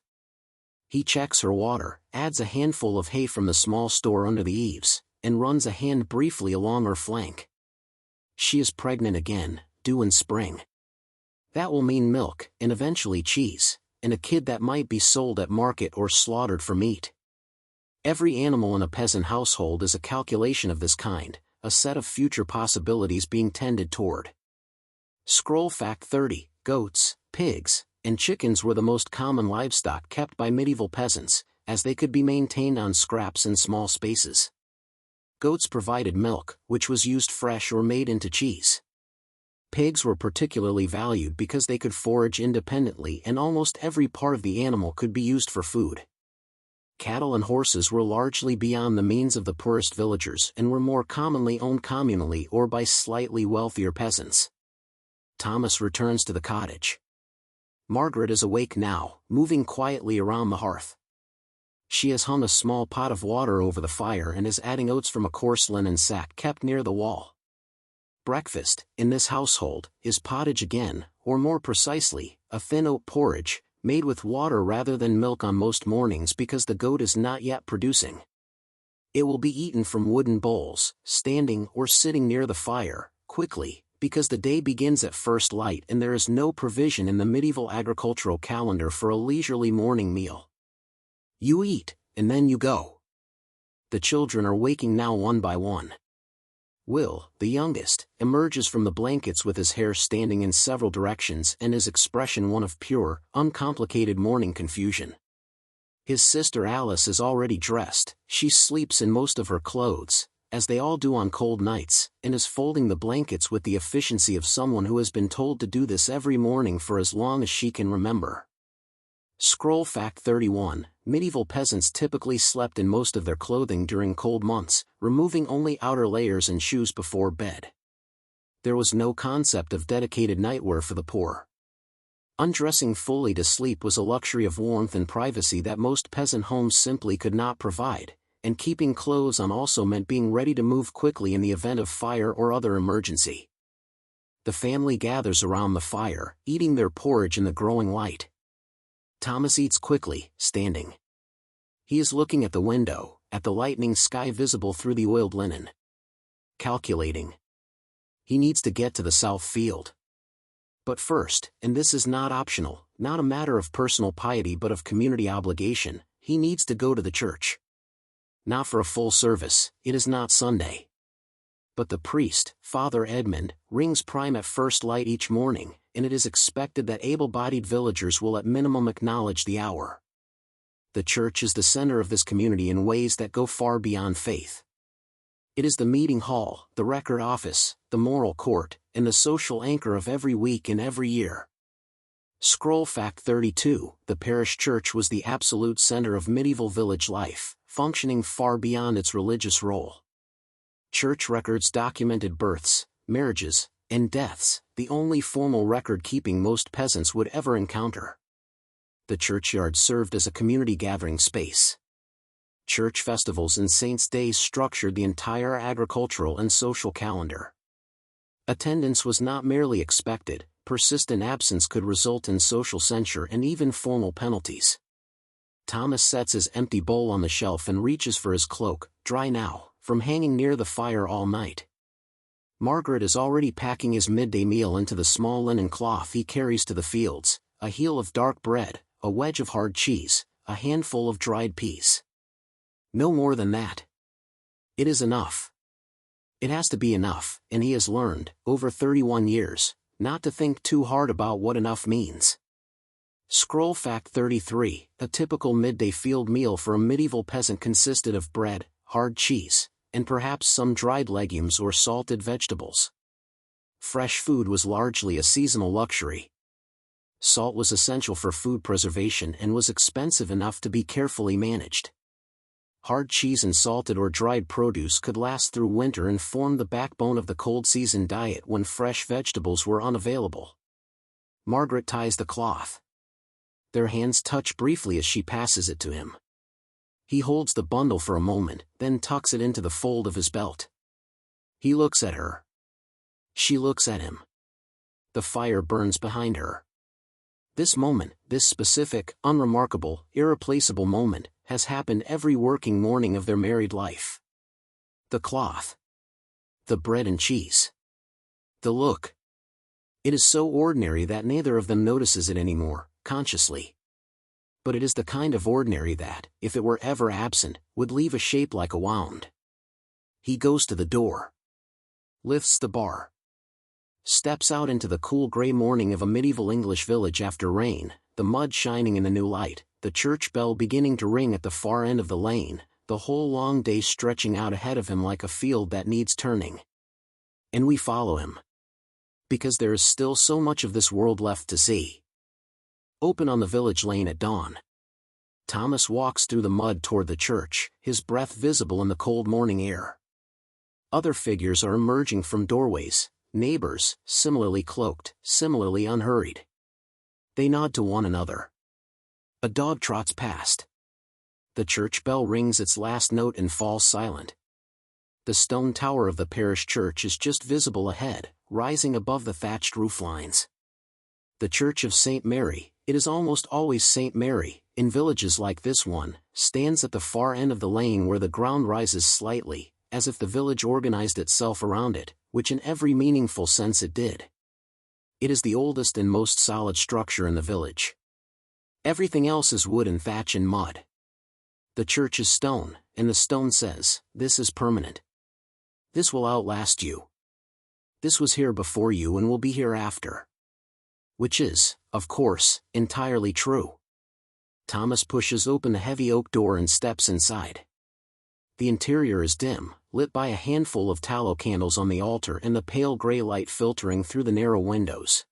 He checks her water, adds a handful of hay from the small store under the eaves, and runs a hand briefly along her flank. She is pregnant again, due in spring. That will mean milk, and eventually cheese, and a kid that might be sold at market or slaughtered for meat. Every animal in a peasant household is a calculation of this kind, a set of future possibilities being tended toward. Scroll fact 30, goats, pigs, and chickens were the most common livestock kept by medieval peasants, as they could be maintained on scraps in small spaces. Goats provided milk, which was used fresh or made into cheese. Pigs were particularly valued because they could forage independently and almost every part of the animal could be used for food. Cattle and horses were largely beyond the means of the poorest villagers and were more commonly owned communally or by slightly wealthier peasants. Thomas returns to the cottage. Margaret is awake now, moving quietly around the hearth. She has hung a small pot of water over the fire and is adding oats from a coarse linen sack kept near the wall. Breakfast, in this household, is pottage again, or more precisely, a thin oat porridge, made with water rather than milk on most mornings because the goat is not yet producing. It will be eaten from wooden bowls, standing or sitting near the fire, quickly, because the day begins at first light and there is no provision in the medieval agricultural calendar for a leisurely morning meal. You eat, and then you go. The children are waking now one by one. Will, the youngest, emerges from the blankets with his hair standing in several directions and his expression one of pure, uncomplicated morning confusion. His sister Alice is already dressed. She sleeps in most of her clothes, as they all do on cold nights, and is folding the blankets with the efficiency of someone who has been told to do this every morning for as long as she can remember. Scroll fact 31, medieval peasants typically slept in most of their clothing during cold months, removing only outer layers and shoes before bed. There was no concept of dedicated nightwear for the poor. Undressing fully to sleep was a luxury of warmth and privacy that most peasant homes simply could not provide, and keeping clothes on also meant being ready to move quickly in the event of fire or other emergency. The family gathers around the fire, eating their porridge in the growing light. Thomas eats quickly, standing. He is looking at the window, at the lightening sky visible through the oiled linen. Calculating. He needs to get to the south field. But first, and this is not optional, not a matter of personal piety but of community obligation, he needs to go to the church. Not for a full service, it is not Sunday. But the priest, Father Edmund, rings prime at first light each morning, and it is expected that able-bodied villagers will at minimum acknowledge the hour. The church is the center of this community in ways that go far beyond faith. It is the meeting hall, the record office, the moral court, and the social anchor of every week and every year. Scroll fact 32, the parish church was the absolute center of medieval village life, functioning far beyond its religious role. Church records documented births, marriages, and deaths, the only formal record-keeping most peasants would ever encounter. The churchyard served as a community gathering space. Church festivals and saints' days structured the entire agricultural and social calendar. Attendance was not merely expected, persistent absence could result in social censure and even formal penalties. Thomas sets his empty bowl on the shelf and reaches for his cloak, dry now, from hanging near the fire all night. Margaret is already packing his midday meal into the small linen cloth he carries to the fields, a heel of dark bread, a wedge of hard cheese, a handful of dried peas. No more than that. It is enough. It has to be enough, and he has learned, over 31 years, not to think too hard about what enough means. Scroll fact 33, a typical midday field meal for a medieval peasant consisted of bread, hard cheese, and perhaps some dried legumes or salted vegetables. Fresh food was largely a seasonal luxury. Salt was essential for food preservation and was expensive enough to be carefully managed. Hard cheese and salted or dried produce could last through winter and form the backbone of the cold season diet when fresh vegetables were unavailable. Margaret ties the cloth. Their hands touch briefly as she passes it to him. He holds the bundle for a moment, then tucks it into the fold of his belt. He looks at her. She looks at him. The fire burns behind her. This moment, this specific, unremarkable, irreplaceable moment, has happened every working morning of their married life. The cloth. The bread and cheese. The look. It is so ordinary that neither of them notices it anymore, consciously. But it is the kind of ordinary that, if it were ever absent, would leave a shape like a wound. He goes to the door. Lifts the bar. Steps out into the cool gray morning of a medieval English village after rain, the mud shining in the new light, the church bell beginning to ring at the far end of the lane, the whole long day stretching out ahead of him like a field that needs turning. And we follow him. Because there is still so much of this world left to see. Open on the village lane at dawn. Thomas walks through the mud toward the church, his breath visible in the cold morning air. Other figures are emerging from doorways, neighbors, similarly cloaked, similarly unhurried. They nod to one another. A dog trots past. The church bell rings its last note and falls silent. The stone tower of the parish church is just visible ahead, rising above the thatched roof lines. The Church of St. Mary, it is almost always St. Mary, in villages like this one, stands at the far end of the lane where the ground rises slightly, as if the village organized itself around it, which in every meaningful sense it did. It is the oldest and most solid structure in the village. Everything else is wood and thatch and mud. The church is stone, and the stone says, "This is permanent. This will outlast you. This was here before you and will be here after." Which is, of course, entirely true. Thomas pushes open the heavy oak door and steps inside. The interior is dim, lit by a handful of tallow candles on the altar and the pale gray light filtering through the narrow windows.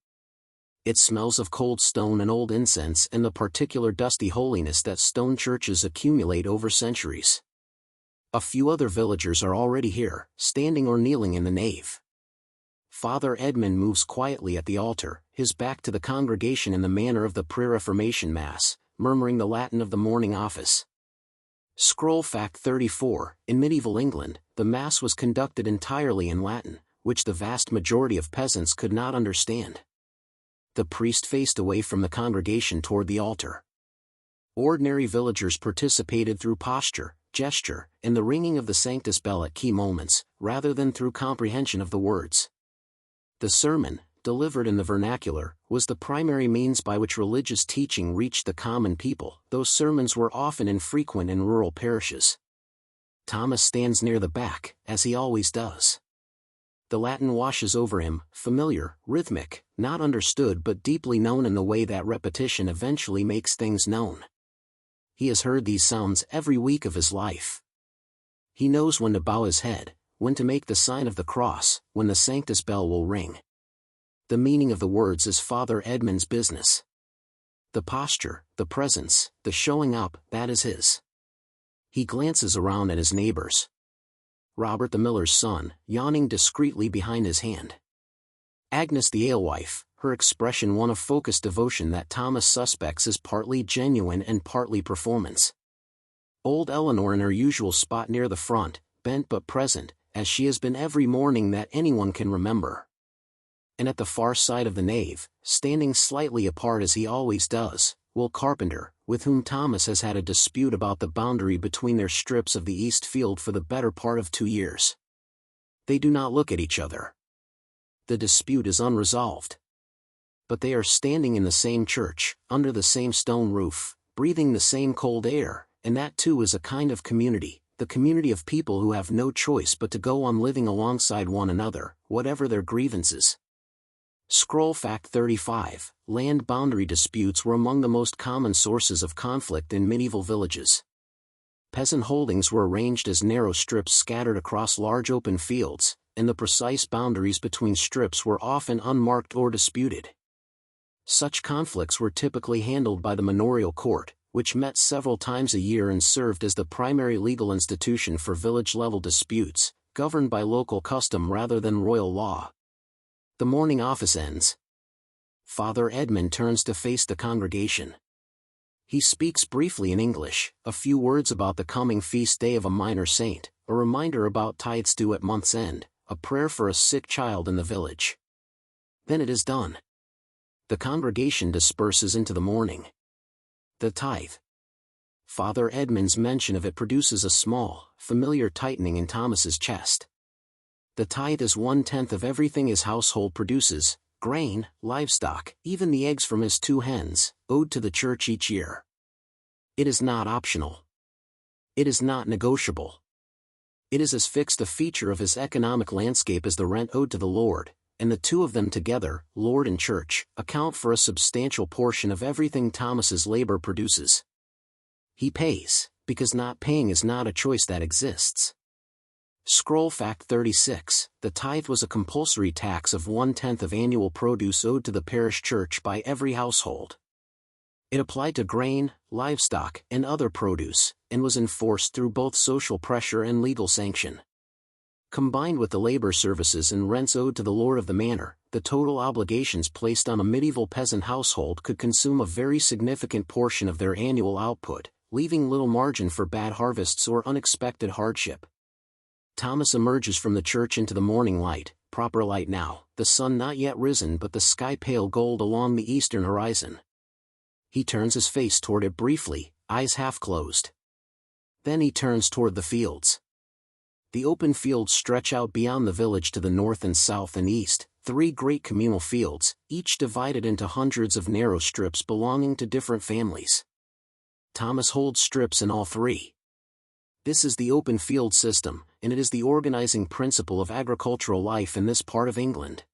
It smells of cold stone and old incense and the particular dusty holiness that stone churches accumulate over centuries. A few other villagers are already here, standing or kneeling in the nave. Father Edmund moves quietly at the altar, his back to the congregation in the manner of the pre-Reformation Mass, murmuring the Latin of the morning office. Scroll fact 34, in medieval England, the Mass was conducted entirely in Latin, which the vast majority of peasants could not understand. The priest faced away from the congregation toward the altar. Ordinary villagers participated through posture, gesture, and the ringing of the Sanctus bell at key moments, rather than through comprehension of the words. The sermon, delivered in the vernacular, was the primary means by which religious teaching reached the common people, though sermons were often infrequent in rural parishes. Thomas stands near the back, as he always does. The Latin washes over him, familiar, rhythmic, not understood but deeply known in the way that repetition eventually makes things known. He has heard these sounds every week of his life. He knows when to bow his head, when to make the sign of the cross, when the Sanctus bell will ring. The meaning of the words is Father Edmund's business. The posture, the presence, the showing up, that is his. He glances around at his neighbors. Robert the miller's son, yawning discreetly behind his hand. Agnes the alewife, her expression one of focused devotion that Thomas suspects is partly genuine and partly performance. Old Eleanor in her usual spot near the front, bent but present, as she has been every morning that anyone can remember. And at the far side of the nave, standing slightly apart as he always does, Will Carpenter, with whom Thomas has had a dispute about the boundary between their strips of the east field for the better part of 2 years. They do not look at each other. The dispute is unresolved. But they are standing in the same church, under the same stone roof, breathing the same cold air, and that too is a kind of community, the community of people who have no choice but to go on living alongside one another, whatever their grievances. Scroll fact 35, land boundary disputes were among the most common sources of conflict in medieval villages. Peasant holdings were arranged as narrow strips scattered across large open fields, and the precise boundaries between strips were often unmarked or disputed. Such conflicts were typically handled by the manorial court, which met several times a year and served as the primary legal institution for village-level disputes, governed by local custom rather than royal law. The morning office ends. Father Edmund turns to face the congregation. He speaks briefly in English, a few words about the coming feast day of a minor saint, a reminder about tithes due at month's end, a prayer for a sick child in the village. Then it is done. The congregation disperses into the morning. The tithe. Father Edmund's mention of it produces a small, familiar tightening in Thomas's chest. The tithe is 1/10 of everything his household produces, grain, livestock, even the eggs from his 2 hens, owed to the church each year. It is not optional. It is not negotiable. It is as fixed a feature of his economic landscape as the rent owed to the Lord, and the two of them together, Lord and church, account for a substantial portion of everything Thomas's labor produces. He pays, because not paying is not a choice that exists. Scroll fact 36, the tithe was a compulsory tax of 1/10 of annual produce owed to the parish church by every household. It applied to grain, livestock, and other produce, and was enforced through both social pressure and legal sanction. Combined with the labor services and rents owed to the lord of the manor, the total obligations placed on a medieval peasant household could consume a very significant portion of their annual output, leaving little margin for bad harvests or unexpected hardship. Thomas emerges from the church into the morning light, proper light now, the sun not yet risen but the sky pale gold along the eastern horizon. He turns his face toward it briefly, eyes half closed. Then he turns toward the fields. The open fields stretch out beyond the village to the north and south and east, 3 great communal fields, each divided into hundreds of narrow strips belonging to different families. Thomas holds strips in all 3. This is the open field system, and it is the organizing principle of agricultural life in this part of England.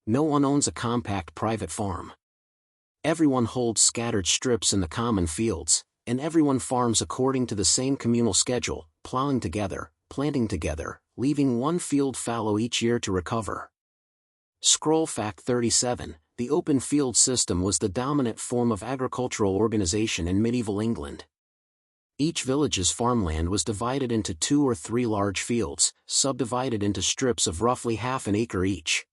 No one owns a compact private farm. Everyone holds scattered strips in the common fields, and everyone farms according to the same communal schedule, plowing together, planting together, leaving one field fallow each year to recover. Scroll fact 37, the open field system was the dominant form of agricultural organization in medieval England. Each village's farmland was divided into 2 or 3 large fields, subdivided into strips of roughly half an acre each.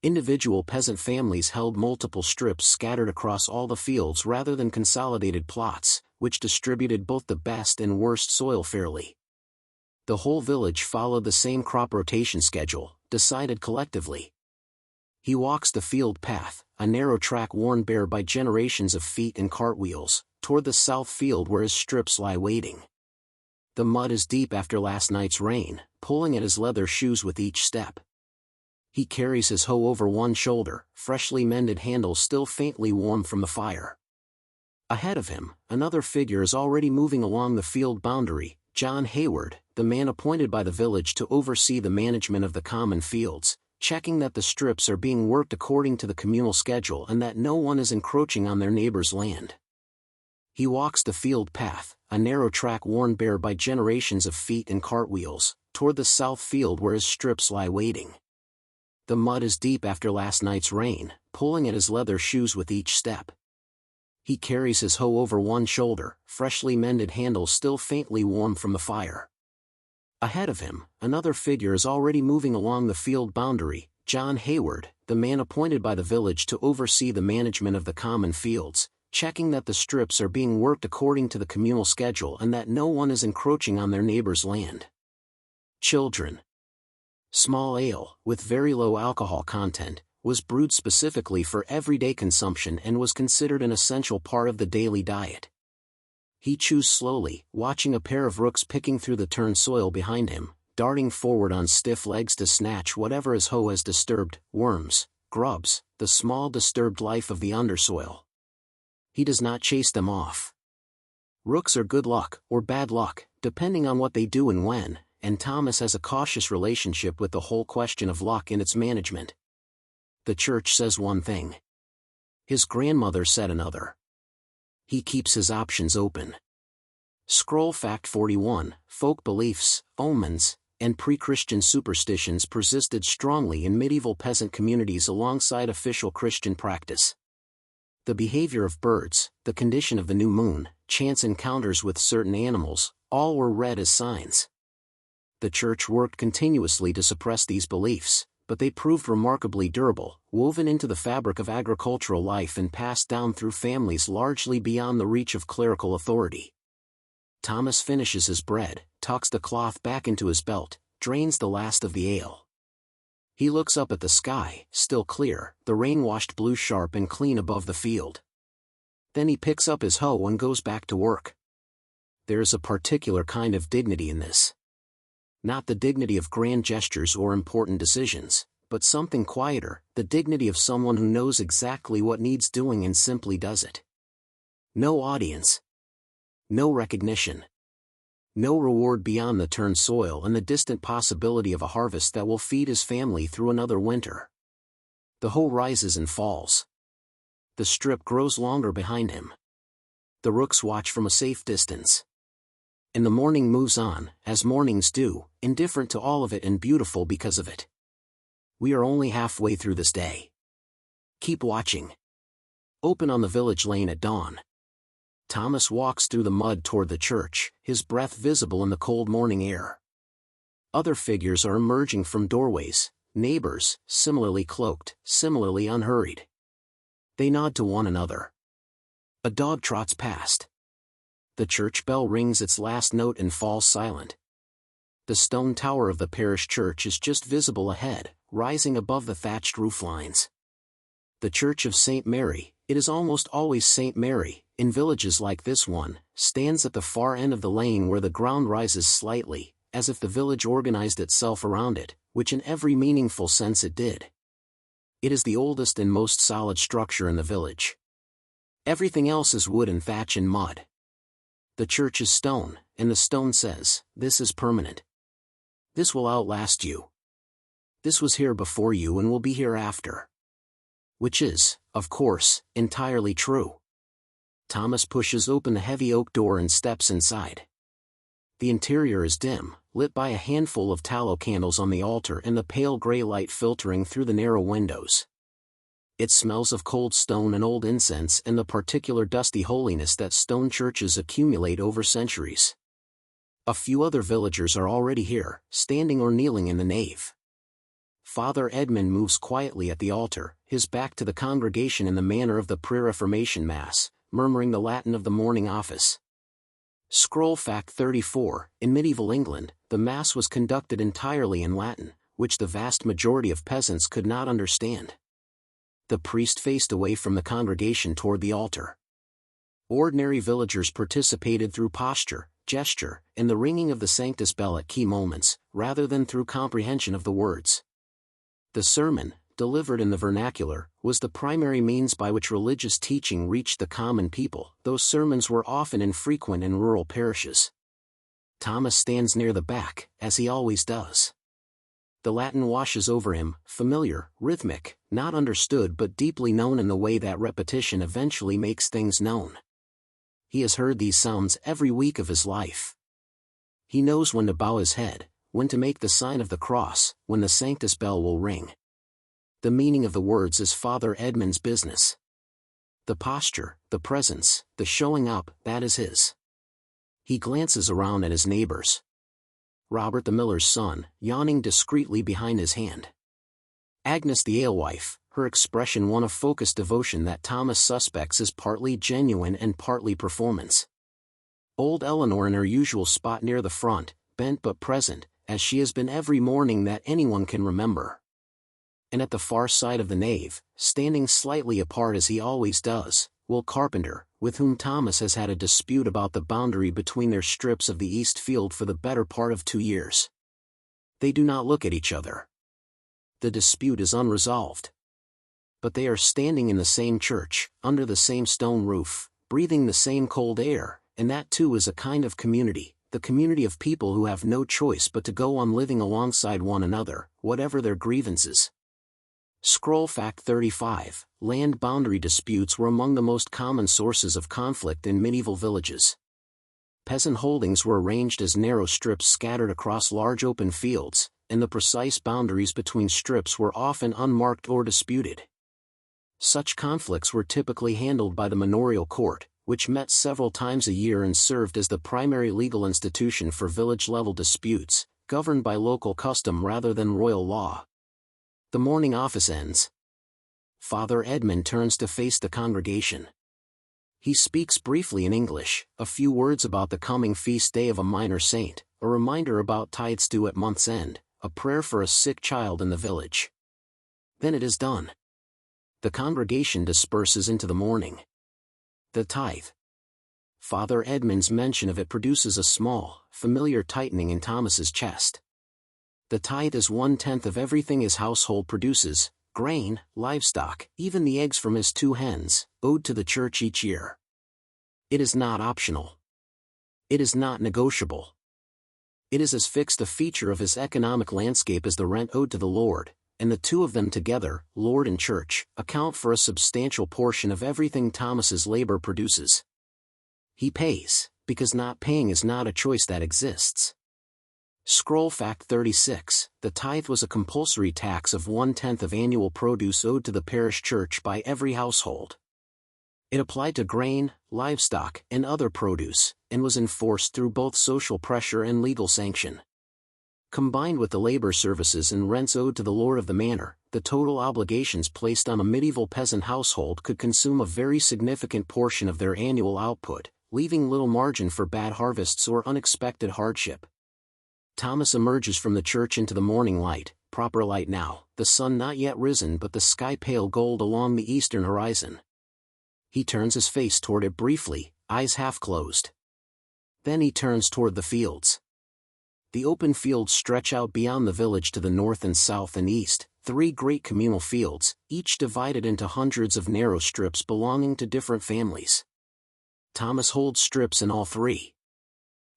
Individual peasant families held multiple strips scattered across all the fields rather than consolidated plots, which distributed both the best and worst soil fairly. The whole village followed the same crop rotation schedule, decided collectively. He walks the field path, a narrow track worn bare by generations of feet and cartwheels, toward the south field where his strips lie waiting. The mud is deep after last night's rain, pulling at his leather shoes with each step. He carries his hoe over one shoulder, freshly mended handle still faintly warm from the fire. Ahead of him, another figure is already moving along the field boundary, John Hayward, the man appointed by the village to oversee the management of the common fields, checking that the strips are being worked according to the communal schedule and that no one is encroaching on their neighbor's land. He walks the field path, a narrow track worn bare by generations of feet and cartwheels, toward the south field where his strips lie waiting. The mud is deep after last night's rain, pulling at his leather shoes with each step. He carries his hoe over one shoulder, freshly mended handle still faintly warm from the fire. Ahead of him, another figure is already moving along the field boundary, John Hayward, the man appointed by the village to oversee the management of the common fields, checking that the strips are being worked according to the communal schedule and that no one is encroaching on their neighbor's land. Children. Small ale, with very low alcohol content, was brewed specifically for everyday consumption and was considered an essential part of the daily diet. He chews slowly, watching a pair of rooks picking through the turned soil behind him, darting forward on stiff legs to snatch whatever his hoe has disturbed, worms, grubs, the small disturbed life of the undersoil. He does not chase them off. Rooks are good luck, or bad luck, depending on what they do and when, and Thomas has a cautious relationship with the whole question of luck and its management. The church says one thing. His grandmother said another. He keeps his options open. Scroll fact 41, folk beliefs, omens, and pre-Christian superstitions persisted strongly in medieval peasant communities alongside official Christian practice. The behavior of birds, the condition of the new moon, chance encounters with certain animals, all were read as signs. The church worked continuously to suppress these beliefs, but they proved remarkably durable, woven into the fabric of agricultural life and passed down through families largely beyond the reach of clerical authority. Thomas finishes his bread, tucks the cloth back into his belt, drains the last of the ale. He looks up at the sky, still clear, the rain-washed blue sharp and clean above the field. Then he picks up his hoe and goes back to work. There is a particular kind of dignity in this. Not the dignity of grand gestures or important decisions, but something quieter, the dignity of someone who knows exactly what needs doing and simply does it. No audience. No recognition. No reward beyond the turned soil and the distant possibility of a harvest that will feed his family through another winter. The hoe rises and falls. The strip grows longer behind him. The rooks watch from a safe distance. And the morning moves on, as mornings do, indifferent to all of it and beautiful because of it. We are only halfway through this day. Keep watching. open on the village lane at dawn. Thomas walks through the mud toward the church, his breath visible in the cold morning air. Other figures are emerging from doorways, neighbors, similarly cloaked, similarly unhurried. They nod to one another. A dog trots past. The church bell rings its last note and falls silent. The stone tower of the parish church is just visible ahead, rising above the thatched roof lines. The Church of St. Mary, it is almost always St. Mary, in villages like this one, stands at the far end of the lane where the ground rises slightly, as if the village organized itself around it, which in every meaningful sense it did. It is the oldest and most solid structure in the village. Everything else is wood and thatch and mud. The church is stone, and the stone says, "This is permanent. This will outlast you. This was here before you and will be here after." Which is, of course, entirely true. Thomas pushes open the heavy oak door and steps inside. The interior is dim, lit by a handful of tallow candles on the altar and the pale gray light filtering through the narrow windows. It smells of cold stone and old incense and the particular dusty holiness that stone churches accumulate over centuries. A few other villagers are already here, standing or kneeling in the nave. Father Edmund moves quietly at the altar, his back to the congregation in the manner of the pre-Reformation Mass, murmuring the Latin of the morning office. Scroll fact 34, in medieval England, the Mass was conducted entirely in Latin, which the vast majority of peasants could not understand. The priest faced away from the congregation toward the altar. Ordinary villagers participated through posture, gesture, and the ringing of the Sanctus bell at key moments, rather than through comprehension of the words. The sermon, delivered in the vernacular, was the primary means by which religious teaching reached the common people, though sermons were often infrequent in rural parishes. Thomas stands near the back, as he always does. The Latin washes over him, familiar, rhythmic, not understood but deeply known in the way that repetition eventually makes things known. He has heard these sounds every week of his life. He knows when to bow his head, when to make the sign of the cross, when the Sanctus bell will ring. The meaning of the words is Father Edmund's business. The posture, the presence, the showing up, that is his. He glances around at his neighbors. Robert the miller's son, yawning discreetly behind his hand. Agnes the alewife, her expression one of focused devotion that Thomas suspects is partly genuine and partly performance. Old Eleanor in her usual spot near the front, bent but present, as she has been every morning that anyone can remember. And at the far side of the nave, standing slightly apart as he always does, Will Carpenter, with whom Thomas has had a dispute about the boundary between their strips of the east field for the better part of 2 years. They do not look at each other. The dispute is unresolved. But they are standing in the same church, under the same stone roof, breathing the same cold air, and that too is a kind of community, the community of people who have no choice but to go on living alongside one another, whatever their grievances. Scroll fact 35, land boundary disputes were among the most common sources of conflict in medieval villages. Peasant holdings were arranged as narrow strips scattered across large open fields, and the precise boundaries between strips were often unmarked or disputed. Such conflicts were typically handled by the manorial court, which met several times a year and served as the primary legal institution for village-level disputes, governed by local custom rather than royal law. The morning office ends. Father Edmund turns to face the congregation. He speaks briefly in English, a few words about the coming feast day of a minor saint, a reminder about tithes due at month's end, a prayer for a sick child in the village. Then it is done. The congregation disperses into the morning. The tithe. Father Edmund's mention of it produces a small, familiar tightening in Thomas's chest. The tithe is 1/10 of everything his household produces, grain, livestock, even the eggs from his 2 hens, owed to the church each year. It is not optional. It is not negotiable. It is as fixed a feature of his economic landscape as the rent owed to the Lord, and the two of them together, Lord and church, account for a substantial portion of everything Thomas's labor produces. He pays, because not paying is not a choice that exists. Scroll fact 36, the tithe was a compulsory tax of 1/10 of annual produce owed to the parish church by every household. It applied to grain, livestock, and other produce, and was enforced through both social pressure and legal sanction. Combined with the labor services and rents owed to the lord of the manor, the total obligations placed on a medieval peasant household could consume a very significant portion of their annual output, leaving little margin for bad harvests or unexpected hardship. Thomas emerges from the church into the morning light, proper light now, the sun not yet risen but the sky pale gold along the eastern horizon. He turns his face toward it briefly, eyes half closed. Then he turns toward the fields. The open fields stretch out beyond the village to the north and south and east, 3 great communal fields, each divided into hundreds of narrow strips belonging to different families. Thomas holds strips in all 3.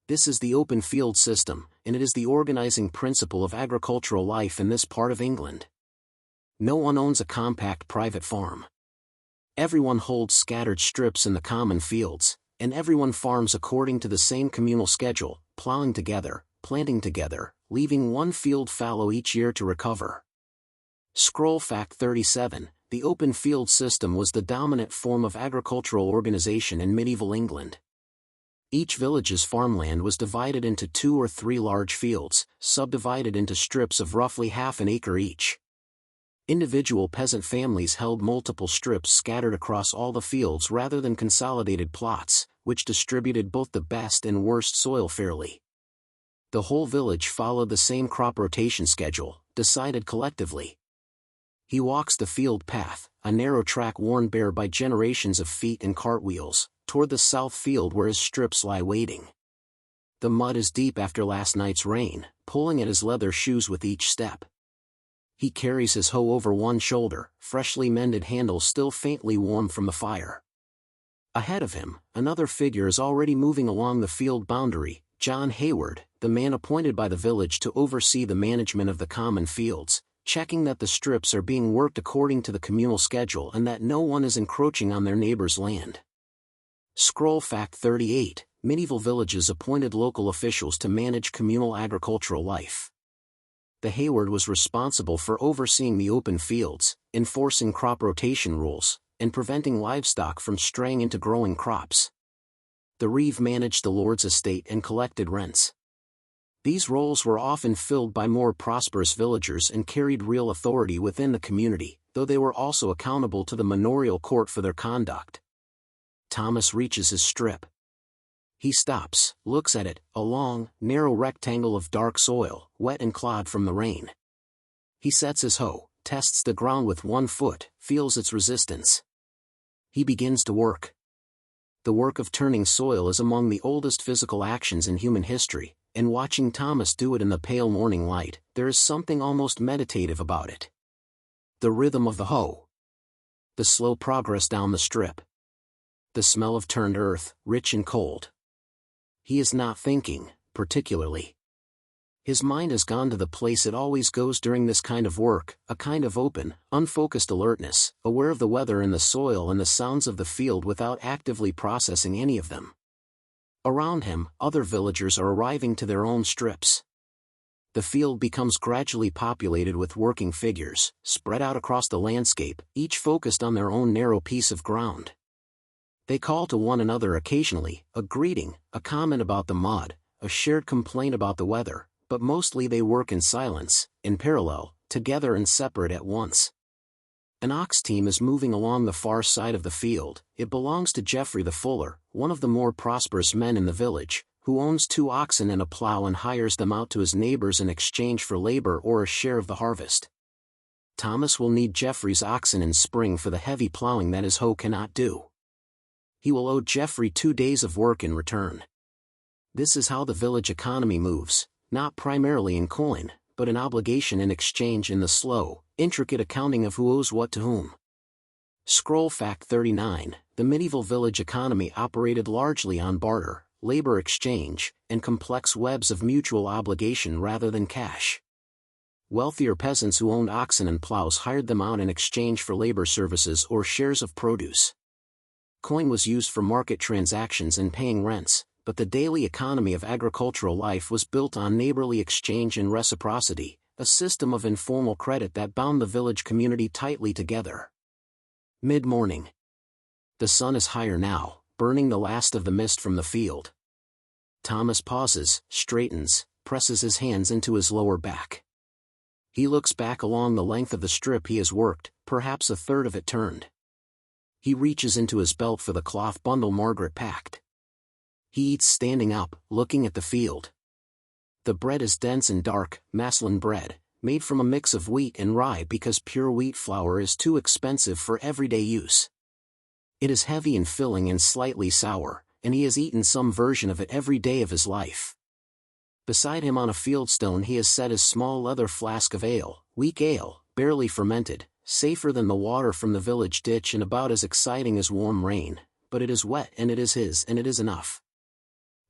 This is the open field system, and it is the organizing principle of agricultural life in this part of England. No one owns a compact private farm. Everyone holds scattered strips in the common fields, and everyone farms according to the same communal schedule, plowing together, planting together, leaving one field fallow each year to recover. Scroll fact 37, the open field system was the dominant form of agricultural organization in medieval England. Each village's farmland was divided into 2 or 3 large fields, subdivided into strips of roughly half an acre each. Individual peasant families held multiple strips scattered across all the fields rather than consolidated plots, which distributed both the best and worst soil fairly. The whole village followed the same crop rotation schedule, decided collectively. He walks the field path, a narrow track worn bare by generations of feet and cartwheels, toward the south field where his strips lie waiting. The mud is deep after last night's rain, pulling at his leather shoes with each step. He carries his hoe over one shoulder, freshly mended handle still faintly warm from the fire. Ahead of him, another figure is already moving along the field boundary, John Hayward, the man appointed by the village to oversee the management of the common fields, checking that the strips are being worked according to the communal schedule and that no one is encroaching on their neighbor's land. Scroll fact 38, medieval villages appointed local officials to manage communal agricultural life. The Hayward was responsible for overseeing the open fields, enforcing crop rotation rules, and preventing livestock from straying into growing crops. The reeve managed the lord's estate and collected rents. These roles were often filled by more prosperous villagers and carried real authority within the community, though they were also accountable to the manorial court for their conduct. Thomas reaches his strip. He stops, looks at it, a long, narrow rectangle of dark soil, wet and clod from the rain. He sets his hoe, tests the ground with one foot, feels its resistance. He begins to work. The work of turning soil is among the oldest physical actions in human history, and watching Thomas do it in the pale morning light, there is something almost meditative about it. The rhythm of the hoe. The slow progress down the strip. The smell of turned earth, rich and cold. He is not thinking, particularly. His mind has gone to the place it always goes during this kind of work, a kind of open, unfocused alertness, aware of the weather and the soil and the sounds of the field without actively processing any of them. Around him, other villagers are arriving to their own strips. The field becomes gradually populated with working figures, spread out across the landscape, each focused on their own narrow piece of ground. They call to one another occasionally, a greeting, a comment about the mud, a shared complaint about the weather, but mostly they work in silence, in parallel, together and separate at once. An ox team is moving along the far side of the field. It belongs to Geoffrey the Fuller, one of the more prosperous men in the village, who owns 2 oxen and a plow and hires them out to his neighbors in exchange for labor or a share of the harvest. Thomas will need Geoffrey's oxen in spring for the heavy plowing that his hoe cannot do. He will owe Geoffrey 2 days of work in return. This is how the village economy moves, not primarily in coin, but in obligation and exchange in the slow, intricate accounting of who owes what to whom. Scroll fact 39, the medieval village economy operated largely on barter, labor exchange, and complex webs of mutual obligation rather than cash. Wealthier peasants who owned oxen and plows hired them out in exchange for labor services or shares of produce. Coin was used for market transactions and paying rents, but the daily economy of agricultural life was built on neighborly exchange and reciprocity, a system of informal credit that bound the village community tightly together. Mid-morning. The sun is higher now, burning the last of the mist from the field. Thomas pauses, straightens, presses his hands into his lower back. He looks back along the length of the strip he has worked, perhaps a third of it turned. He reaches into his belt for the cloth bundle Margaret packed. He eats standing up, looking at the field. The bread is dense and dark, maslin bread, made from a mix of wheat and rye because pure wheat flour is too expensive for everyday use. It is heavy and filling and slightly sour, and he has eaten some version of it every day of his life. Beside him on a fieldstone he has set his small leather flask of ale, weak ale, barely fermented, safer than the water from the village ditch and about as exciting as warm rain, but it is wet and it is his and it is enough.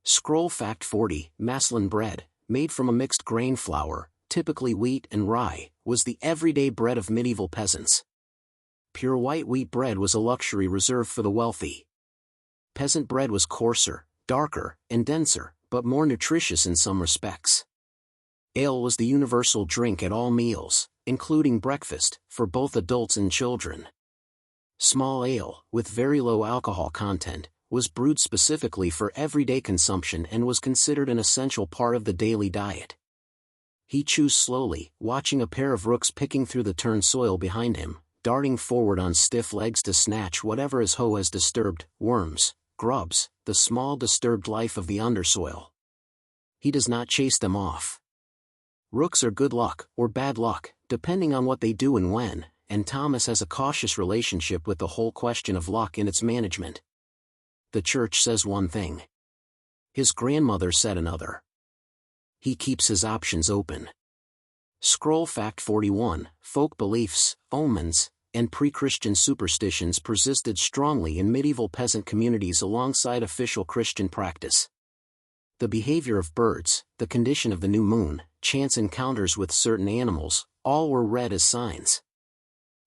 Scroll Fact 40, maslin bread, made from a mixed grain flour, typically wheat and rye, was the everyday bread of medieval peasants. Pure white wheat bread was a luxury reserved for the wealthy. Peasant bread was coarser, darker, and denser, but more nutritious in some respects. Ale was the universal drink at all meals, including breakfast, for both adults and children. Small ale, with very low alcohol content, was brewed specifically for everyday consumption and was considered an essential part of the daily diet. He chews slowly, watching a pair of rooks picking through the turned soil behind him, darting forward on stiff legs to snatch whatever his hoe has disturbed, worms, grubs, the small disturbed life of the undersoil. He does not chase them off. Rooks are good luck, or bad luck, depending on what they do and when, and Thomas has a cautious relationship with the whole question of luck and its management. The church says one thing. His grandmother said another. He keeps his options open. Scroll Fact 41, folk beliefs, omens, and pre-Christian superstitions persisted strongly in medieval peasant communities alongside official Christian practice. The behavior of birds, the condition of the new moon, chance encounters with certain animals, all were read as signs.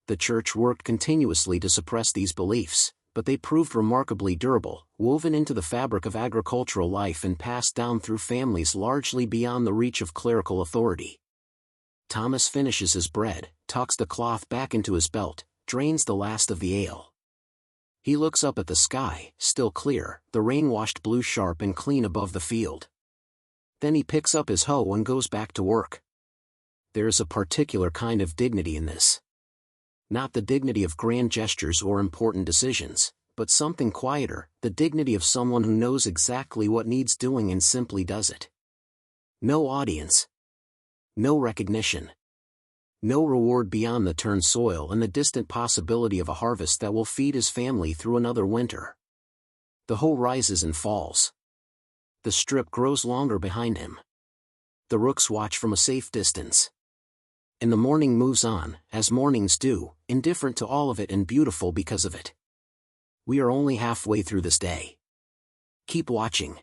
The church worked continuously to suppress these beliefs, but they proved remarkably durable, woven into the fabric of agricultural life and passed down through families largely beyond the reach of clerical authority. Thomas finishes his bread, tucks the cloth back into his belt, drains the last of the ale. He looks up at the sky, still clear, the rain-washed blue sharp and clean above the field. Then he picks up his hoe and goes back to work. There is a particular kind of dignity in this. Not the dignity of grand gestures or important decisions, but something quieter, the dignity of someone who knows exactly what needs doing and simply does it. No audience. No recognition. No reward beyond the turned soil and the distant possibility of a harvest that will feed his family through another winter. The hoe rises and falls. The strip grows longer behind him. The rooks watch from a safe distance. And the morning moves on, as mornings do, indifferent to all of it and beautiful because of it. We are only halfway through this day. Keep watching.